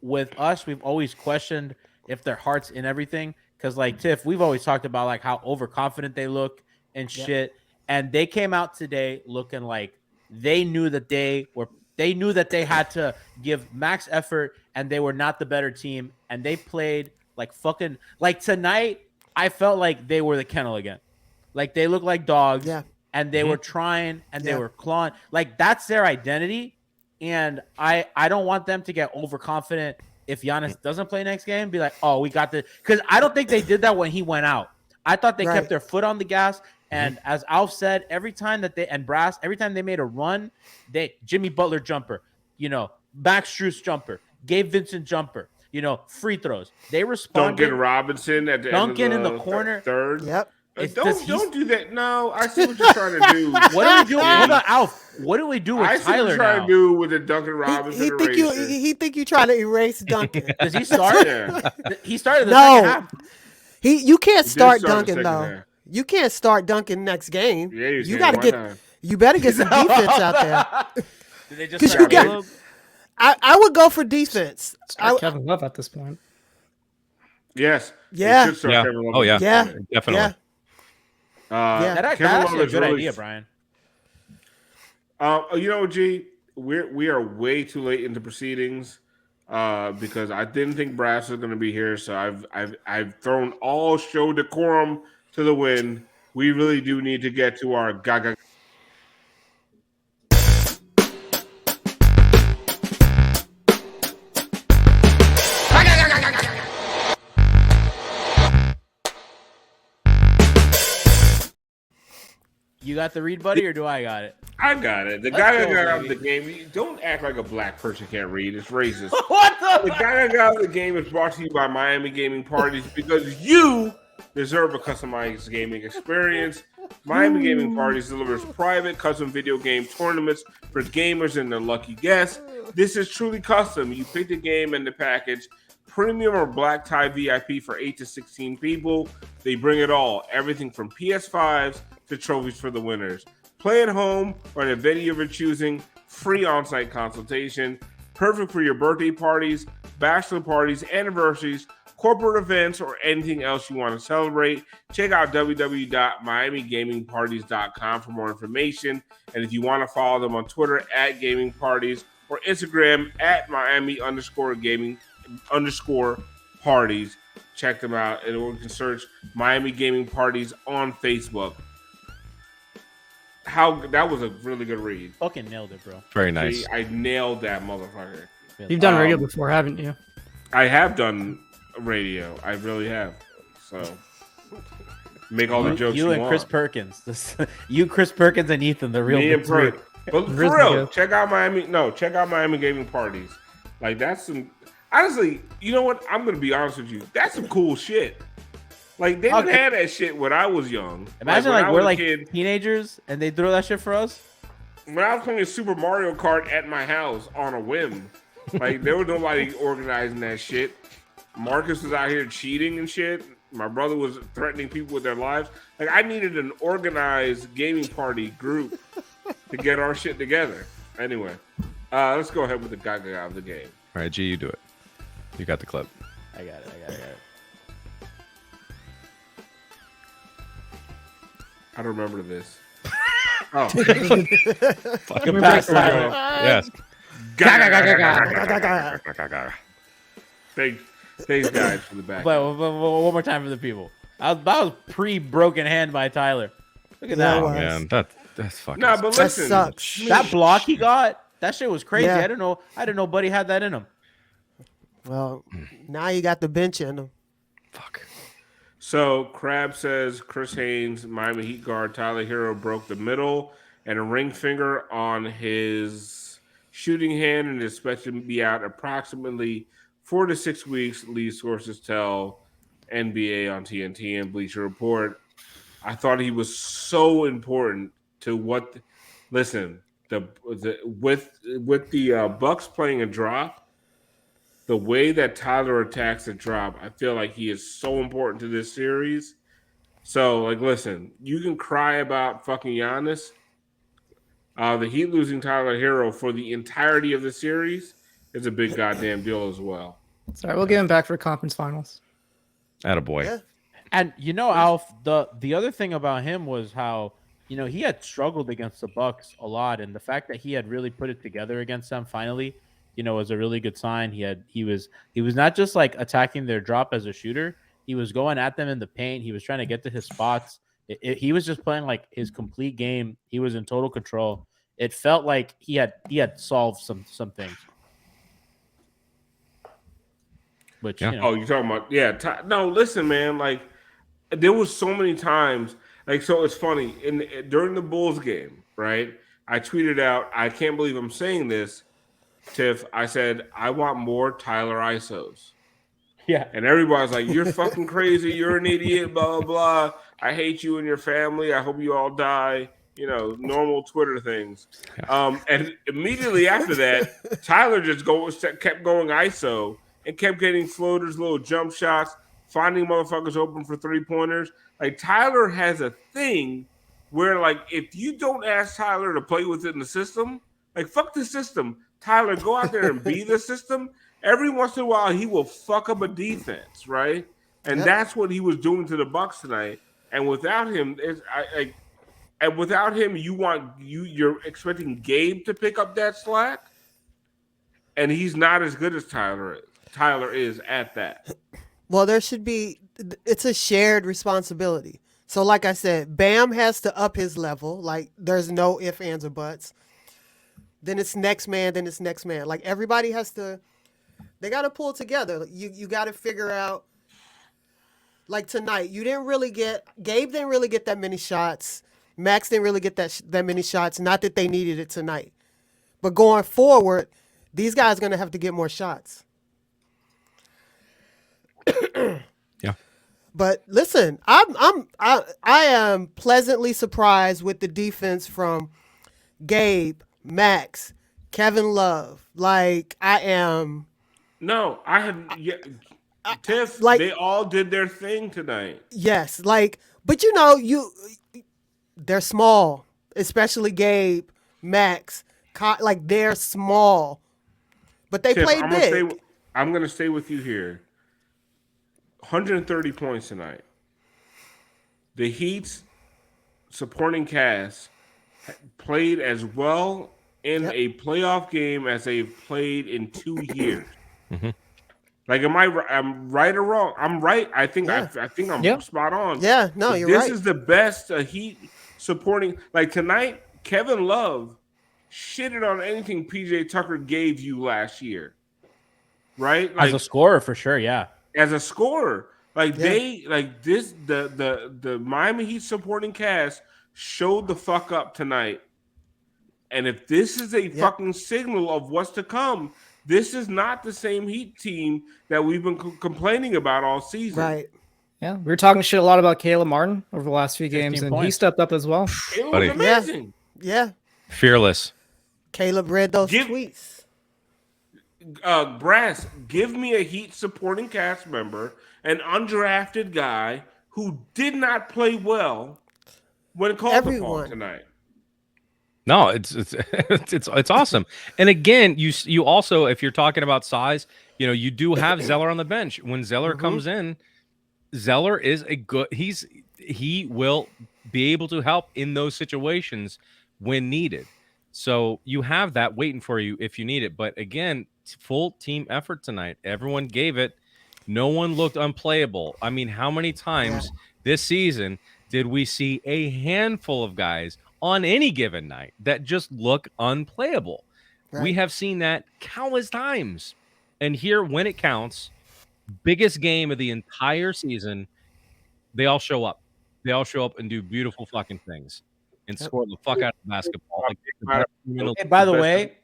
B: with us, we've always questioned if their heart's in everything. Because like Tiff, we've always talked about like how overconfident they look and shit. And they came out today looking like they knew that they had to give max effort and they were not the better team. And they played like fucking like tonight. I felt like they were the kennel again. Like they looked like dogs.
C: Yeah.
B: And they were trying and they were clawing. Like that's their identity. And I don't want them to get overconfident if Giannis doesn't play next game. Be like, oh, we got the – because I don't think they did that when he went out. I thought they kept their foot on the gas. And as Alf said, every time that every time they made a run, Jimmy Butler jumper, Max Strus jumper, Gabe Vincent jumper, free throws. They responded.
E: Duncan Robinson at the
B: Duncan
E: end of
B: in the corner.
E: Third.
C: Yep.
E: Don't do that. No, I see what you're trying to do.
B: What do we do? What about Alf? What do we do with
E: I see
B: Tyler
E: what you're trying
B: now?
E: to do with the Duncan Robinson
C: He think you trying to erase Duncan.
B: Does he start?
E: Yeah.
B: He started the
C: No.
B: second half.
C: You can't
E: He did
C: start
E: start the
C: Duncan
E: second
C: though.
E: half.
C: You can't start Duncan next game.
E: Yeah,
C: you got to you better get some defense out there.
B: Did they just
C: 'Cause
B: start
C: you got-
B: Caleb?
C: I would go for defense.
F: Kevin Love at this point.
E: Yes.
C: Yeah.
E: They should start
G: Yeah.
E: Kevin Love.
G: Oh yeah.
C: Yeah.
G: Definitely.
C: Yeah.
B: That's
E: Kevin
B: actually
E: Love
B: a
E: is
B: good
E: really-
B: idea, Brian.
E: You know, G, we are way too late into proceedings because I didn't think Brass was going to be here, so I've thrown all show decorum to the wind. We really do need to get to our gaga.
B: You got the read, buddy, or do I got it?
E: I got it. The
B: Let's
E: Gaga
B: go,
E: Gaga of
B: baby.
E: the game. Don't act like a black person can't read. It's racist.
B: What
E: The Gaga Gaga of the game is brought to you by Miami Gaming Parties because you deserve a customized gaming experience. Miami Gaming Parties delivers private custom video game tournaments for gamers and their lucky guests. This is truly custom. You pick the game and the package. Premium or black tie VIP for 8 to 16 people. They bring it all. Everything from PS5s to trophies for the winners. Play at home or in a venue of your choosing. Free on-site consultation. Perfect for your birthday parties, bachelor parties, anniversaries, corporate events, or anything else you want to celebrate. Check out www.miamigamingparties.com for more information. And if you want to follow them on Twitter at Gaming Parties or Instagram at Miami_gaming_parties, check them out. And you can search Miami Gaming Parties on Facebook. That was a really good read.
B: Fucking nailed it, bro.
G: Very nice.
E: See, I nailed that motherfucker.
F: You've done radio before, haven't you?
E: I have done radio. I really have. So make all the jokes you
B: and
E: want.
B: Chris Perkins. You, Chris Perkins, and Ethan, the real
E: Me and
B: big three.
E: Perk. But for
F: Grizzly
E: real,
F: Goat.
E: check out Miami Gaming Parties. Like that's some. Honestly, you know what? I'm gonna be honest with you. That's some cool shit. Like they didn't have that shit when I was young.
B: Imagine
E: when
B: like
E: I
B: we're
E: was a
B: like
E: kid,
B: teenagers and they throw that shit for us.
E: when I was playing Super Mario Kart at my house on a whim. Like there was nobody organizing that shit. Marcus was out here cheating and shit. My brother was threatening people with their lives. Like I needed an organized gaming party group to get our shit together. Anyway, let's go ahead with the Gaga of the game.
G: All right, G, you do it. You got the clip.
B: I got it.
E: I don't remember this. Oh,
G: Fucking
B: pass
G: back.
B: that.
G: Yes.
E: Thanks, guys, for the back.
B: But one more time for the people. I was pre-broken hand by Tyler. Look at
C: Yeah,
B: that.
C: it
G: Oh
C: was.
G: man, that's fucking.
E: No, but
C: That
E: listen,
C: sucks.
B: That block he got, that shit was crazy.
C: Yeah.
B: I didn't know Buddy had that in him.
C: Well, now you got the bench in them.
G: fuck.
E: So Crab says Chris Haynes, Miami Heat guard Tyler Herro broke the middle and a ring finger on his shooting hand and is expected to be out approximately 4 to 6 weeks. Lead sources tell NBA on TNT and Bleacher Report. I thought he was so important to what. Listen, with the Bucks playing a drop. The way that Tyler attacks a drop, I feel like he is so important to this series. So, like, listen, you can cry about fucking Giannis. The Heat losing Tyler Herro for the entirety of the series is a big goddamn deal as well.
F: Sorry, we'll get him back for conference finals.
G: Attaboy.
C: Yeah.
B: And Alf, the other thing about him was how he had struggled against the Bucks a lot, and the fact that he had really put it together against them finally, was a really good sign. He was not just like attacking their drop as a shooter. He was going at them in the paint. He was trying to get to his spots. He was just playing like his complete game. He was in total control. It felt like he had solved some things. Which
E: Oh, you're talking about no, listen, man. Like there was so many times. Like so, it's funny during the Bulls game, right? I tweeted out, I can't believe I'm saying this. Tiff, I said, I want more Tyler ISOs.
B: Yeah.
E: And everybody's like, you're fucking crazy. You're an idiot, blah, blah, blah. I hate you and your family. I hope you all die. Normal Twitter things. And immediately after that, Tyler just kept going ISO and kept getting floaters, little jump shots, finding motherfuckers open for 3-pointers. Like, Tyler has a thing where, like, if you don't ask Tyler to play within the system, like, fuck the system. Tyler, go out there and be the system. Every once in a while, he will fuck up a defense, right? And that's what he was doing to the Bucks tonight. And without him, you're expecting Gabe to pick up that slack, and he's not as good as Tyler is. Tyler is at that.
C: Well, it's a shared responsibility. So, like I said, Bam has to up his level. Like, there's no ifs, ands, or buts. Then it's next man, then it's next man. Like, everybody they got to pull together. You got to figure out, like tonight, Gabe didn't really get that many shots. Max didn't really get that many shots. Not that they needed it tonight. But going forward, these guys are going to have to get more shots.
G: Yeah.
C: But listen, I am pleasantly surprised with the defense from Gabe, Max, Kevin Love. Like, I am.
E: No, I have. Yeah, Tiff,
C: like,
E: they all did their thing tonight.
C: Yes, like, but they're small, especially Gabe, Max. Like, they're small, but they
E: Tiff,
C: played big.
E: I'm going to stay with you here. 130 points tonight. The Heat's supporting cast played as well in a playoff game as they've played in 2 years.
G: Mm-hmm.
E: Like, I'm right or wrong? I'm right. I think I'm spot on.
C: Yeah, no, you're right.
E: This is the best Heat supporting. Like, tonight, Kevin Love shitted on anything PJ Tucker gave you last year. Right? Like,
B: as a scorer, for sure, yeah.
E: As a scorer. Like, the Miami Heat supporting cast showed the fuck up tonight. And if this is a fucking signal of what's to come, this is not the same Heat team that we've been complaining about all season.
C: Right.
F: Yeah, we were talking shit a lot about Caleb Martin over the last few games, and he stepped up as well.
E: It was amazing.
C: Yeah.
G: Fearless.
C: Caleb read those tweets.
E: Brass, give me a Heat supporting cast member, an undrafted guy who did not play well when called upon tonight.
G: No, it's awesome. And again, you also, if you're talking about size, you do have Zeller on the bench. When Zeller comes in, Zeller is he will be able to help in those situations when needed. So you have that waiting for you if you need it. But again, full team effort tonight. Everyone gave it. No one looked unplayable. I mean, how many times this season did we see a handful of guys on any given night that just look unplayable? Right. We have seen that countless times. And here, when it counts, biggest game of the entire season, They all show up. They all show up and do beautiful fucking things and score the fuck out of basketball. Like, the best team in the
B: Hey, by the way,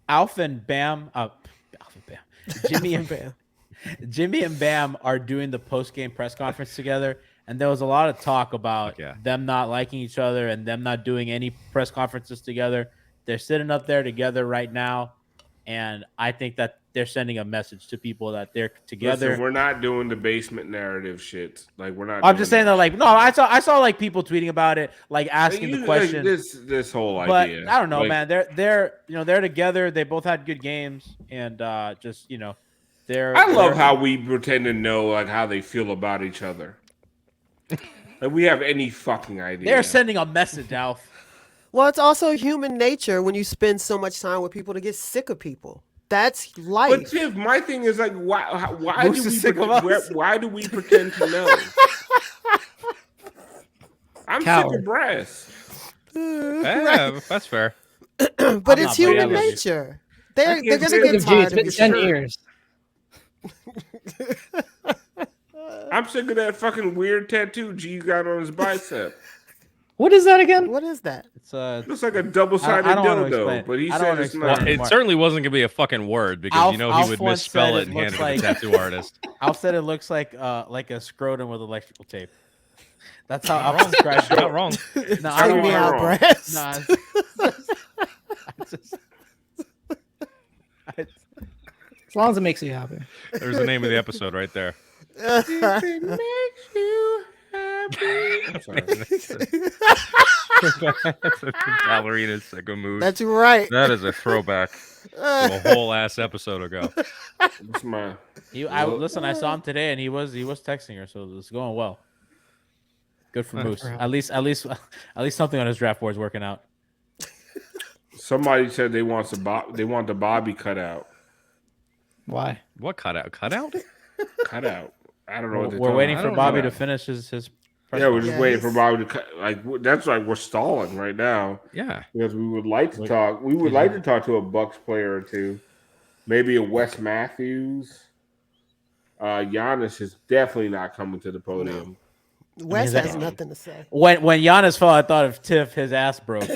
B: Alpha and Bam, Jimmy and Bam are doing the post-game press conference together, and there was a lot of talk about them not liking each other and them not doing any press conferences together. They're sitting up there together right now, and I think that they're sending a message to people that they're together.
E: Listen, we're not doing the basement narrative shit. Like, we're not.
B: I'm just saying that, like, no, I saw like people tweeting about it, like asking the question.
E: Like this whole
B: but
E: idea.
B: I don't know,
E: like,
B: man. They're together. They both had good games, and just they're.
E: I love how we pretend to know like how they feel about each other. Like we have any fucking idea.
B: They're sending a message, Alf.
C: Well, it's also human nature when you spend so much time with people to get sick of people. That's life.
E: But Tiff, my thing is like, why
B: Moose is sick of us.
E: why do we pretend to know? I'm sick of Brass.
G: Yeah, that's fair.
C: But it's human nature. They're gonna get tired of
F: It's been 10 years.
E: I'm sick of that fucking weird tattoo G got on his bicep.
F: What is that again?
C: What is that?
B: It's
E: looks like a double-sided dildo, but he said it's not.
G: Well, it certainly wasn't gonna be a fucking word because he would misspell it and hand it to the tattoo artist.
B: Alf said it looks like a scrotum with electrical tape. That's how Alf described it.
G: Not wrong.
B: No,
C: Take me out, Brass.
F: As long as it makes you happy.
G: There's the name of the episode right there.
E: If it makes you happy. I'm sorry.
G: That's a ballerina sicko mood.
C: That's right.
G: That is a throwback to a whole ass episode ago.
E: That's my.
B: Listen, I saw him today, and he was texting her, so it's going well. Good for Moose. At least something on his draft board is working out.
E: Somebody said they want the Bobby cutout.
F: Why?
G: What cutout? Cutout?
E: Cutout. I don't know. What
B: We're waiting for Bobby to finish his.
E: Yeah, we're just waiting for Bobby to cut. Like that's like we're stalling right now.
G: Yeah,
E: because we would like to talk. We would like to talk to a Bucks player or two, maybe a Wes Matthews. Giannis is definitely not coming to the podium.
C: Wes has nothing to say.
B: When Giannis fell, I thought of Tiff. His ass broke.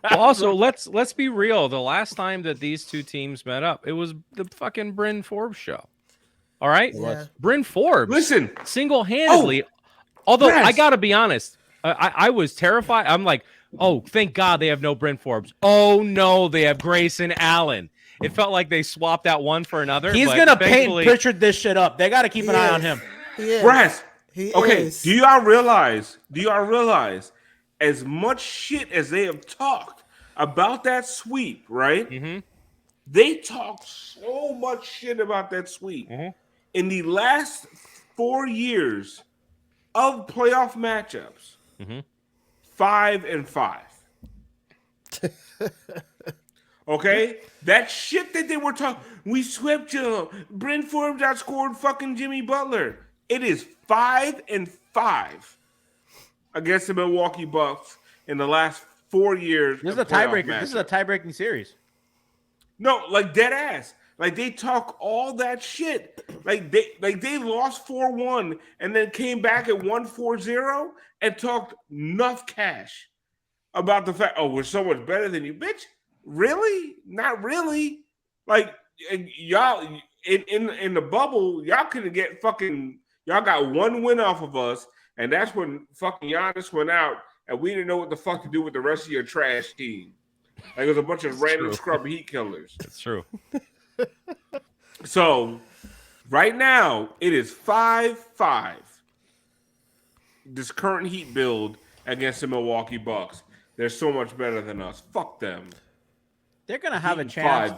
G: Well, also, let's be real. The last time that these two teams met up, it was the fucking Bryn Forbes show. All right, Bryn Forbes.
E: Listen,
G: single-handedly. Although I gotta be honest, I was terrified. I'm like, oh, thank God they have no Bryn Forbes. Oh no, they have Grayson Allen. It felt like they swapped out one for another.
B: He's gonna paint Pritchard this shit up. They got to keep an eye on him.
E: Brass. Okay, do y'all realize? As much shit as they have talked about that sweep, right? Mm-hmm. They talked so much shit about that sweep. Mm-hmm. In the last 4 years of playoff matchups, 5-5. Okay? That shit that they were talking, we swept you. Bryn Forbes outscored fucking Jimmy Butler. It is 5-5 against the Milwaukee Bucks in the last 4 years.
B: This is a tiebreaker. This is a tie-breaking series.
E: No, like dead ass. Like they talk all that shit. Like they lost 4-1 and then came back at 1-4-0 and talked enough cash about the fact, oh, we're so much better than you, bitch. Really? Not really. Like y'all in the bubble, y'all couldn't get fucking. Y'all got one win off of us, and that's when fucking Giannis went out, and we didn't know what the fuck to do with the rest of your trash team. Like it was a bunch of random scrub heat killers.
G: That's true.
E: So right now it is 5-5. This current Heat build against the Milwaukee Bucks. They're so much better than us. Fuck them.
B: They're gonna have a chance.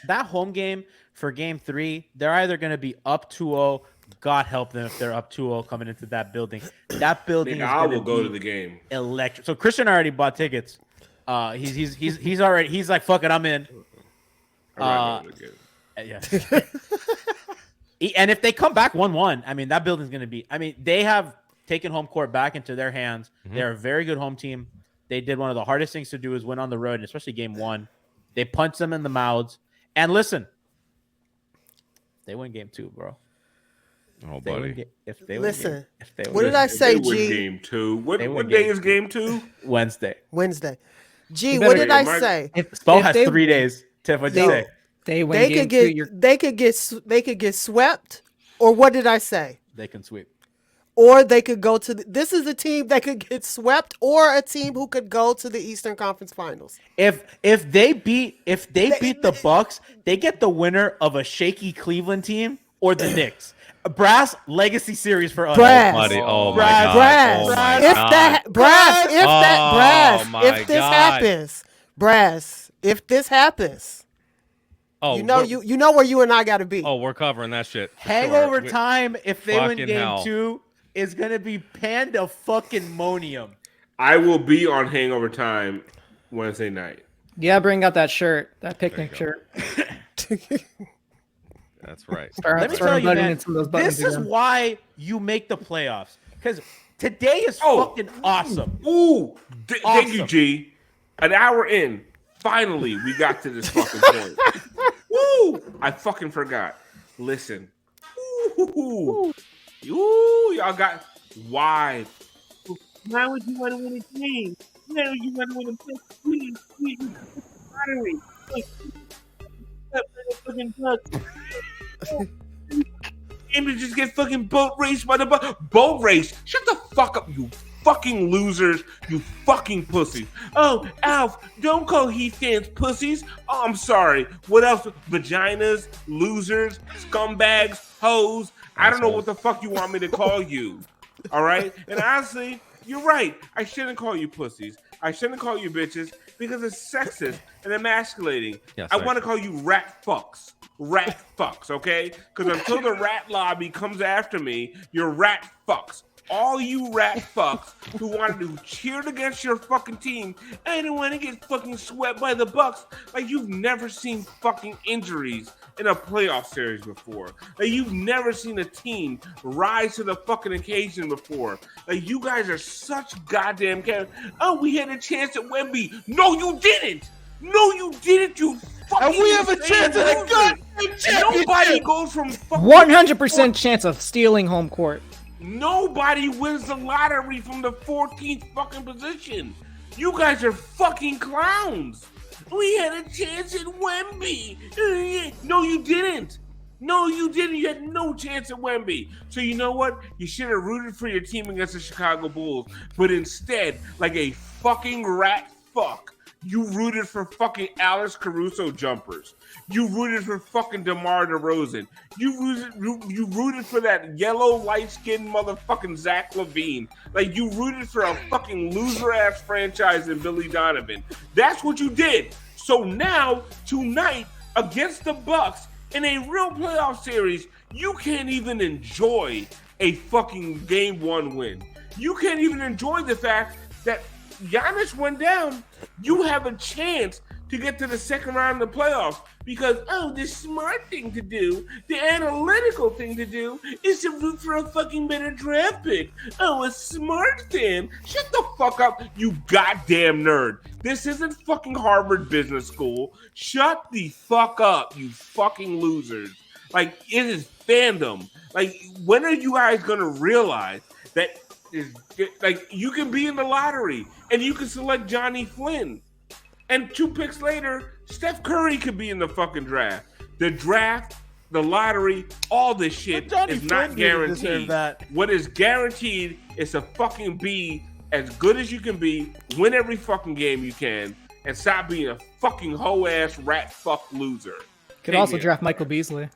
B: That home game for Game 3, they're either gonna be up 2-0. God help them if they're up 2-0 coming into that building. That building
E: I will go to the game.
B: Electric. So Christian already bought tickets. He's already. He's like, fuck it, I'm in. Yeah. And if they come back 1-1, I mean, that building's gonna be. I mean, they have taken home court back into their hands. Mm-hmm. They're a very good home team. They did one of the hardest things to do is win on the road, and especially Game 1. They punched them in the mouths. And listen, they win Game 2, bro.
G: Oh, buddy.
C: Listen, what did I say,
E: They win
C: G?
E: game 2. What
B: win
E: day
B: game
E: is game 2?
B: Wednesday.
C: G,
F: You
C: what
F: better-
C: did I
E: Mike-
C: say?
B: Spo
F: if
B: has
F: they-
B: 3 days. Tiff, what'd you say?
F: They win
C: They
F: game
C: could
F: two.
C: get they could get swept, or what did I say?
B: They can sweep.
C: Or they could go to this is a team that could get swept, or a team who could go to the Eastern Conference Finals.
B: If they beat the Bucks, they get the winner of a shaky Cleveland team or the Knicks. Brass legacy series for us.
C: Brass.
G: Buddy, oh my
B: Brass,
G: god.
C: Brass,
G: Oh my
C: if
G: god.
C: that Brass, if that
G: Oh
C: Brass,
G: my
C: if this
G: God.
C: happens, Brass, if this happens,
G: Oh,
C: you know where you and I got to be.
G: Oh, we're covering that shit.
B: Hangover
G: Sure.
B: time, if they win
G: Fucking
B: game
G: hell.
B: 2, is gonna be panda fucking monium.
E: I will be on Hangover Time Wednesday night.
F: Yeah, bring out that shirt, that picnic shirt.
G: That's right.
B: Let me
F: Start
B: tell you,
F: buttoning
B: man,
F: in some of those buttons
B: this is
F: again.
B: why you make the playoffs. Because today is
E: Oh.
B: fucking awesome.
E: Ooh, thank you,
B: Awesome.
E: G. An hour in, finally, we got to this fucking point. Woo! I fucking forgot. Listen. Ooh, y'all got why? Why would you want to win a game? Why would you want to win a please, lottery? Fucking game to just get fucking boat raced by the boat race. Shut the fuck up, you fucking losers, you fucking pussies. Oh, Alf, don't call Heat fans pussies. Oh, I'm sorry. What else? Vaginas, losers, scumbags, hoes. I don't know what the fuck you want me to call you. All right? And honestly, you're right. I shouldn't call you pussies. I shouldn't call you bitches because it's sexist and emasculating.
G: Yes,
E: I
G: sir.
E: want to call you rat fucks. Rat fucks, okay? Because until the rat lobby comes after me, you're rat fucks. All you rat fucks who wanted to cheer against your fucking team and don't want to get fucking swept by the Bucks, like you've never seen fucking injuries in a playoff series before. Like you've never seen a team rise to the fucking occasion before. Like you guys are such goddamn oh, we had a chance at Wemby. No, you didn't. No, you didn't. You fucking.
B: And we have a chance at a goddamn championship.
E: Nobody goes from fucking
F: 100% chance of stealing home court.
E: Nobody wins the lottery from the 14th fucking position. You guys are fucking clowns. We had a chance at Wemby. No, you didn't. No, you didn't. You had no chance at Wemby. So you know what? You should have rooted for your team against the Chicago Bulls. But instead, like a fucking rat fuck, you rooted for fucking Alex Caruso jumpers. You rooted for fucking DeMar DeRozan. You rooted for that yellow light-skinned motherfucking Zach LaVine. Like you rooted for a fucking loser-ass franchise in Billy Donovan. That's what you did. So now, tonight, against the Bucks, in a real playoff series, you can't even enjoy a fucking game 1 win. You can't even enjoy the fact that Giannis went down. You have a chance to get to the second round of the playoffs because, the smart thing to do, the analytical thing to do is to root for a fucking better draft pick. Oh, a smart fan. Shut the fuck up, you goddamn nerd. This isn't fucking Harvard Business School. Shut the fuck up, you fucking losers. Like, it is fandom. Like, when are you guys gonna realize that like you can be in the lottery and you can select Johnny Flynn, and 2 picks later, Steph Curry could be in the fucking draft. The draft, the lottery, all this shit is not guaranteed. What is guaranteed is to fucking be as good as you can be, win every fucking game you can, and stop being a fucking hoe ass rat fuck loser.
F: Could also draft Michael Beasley.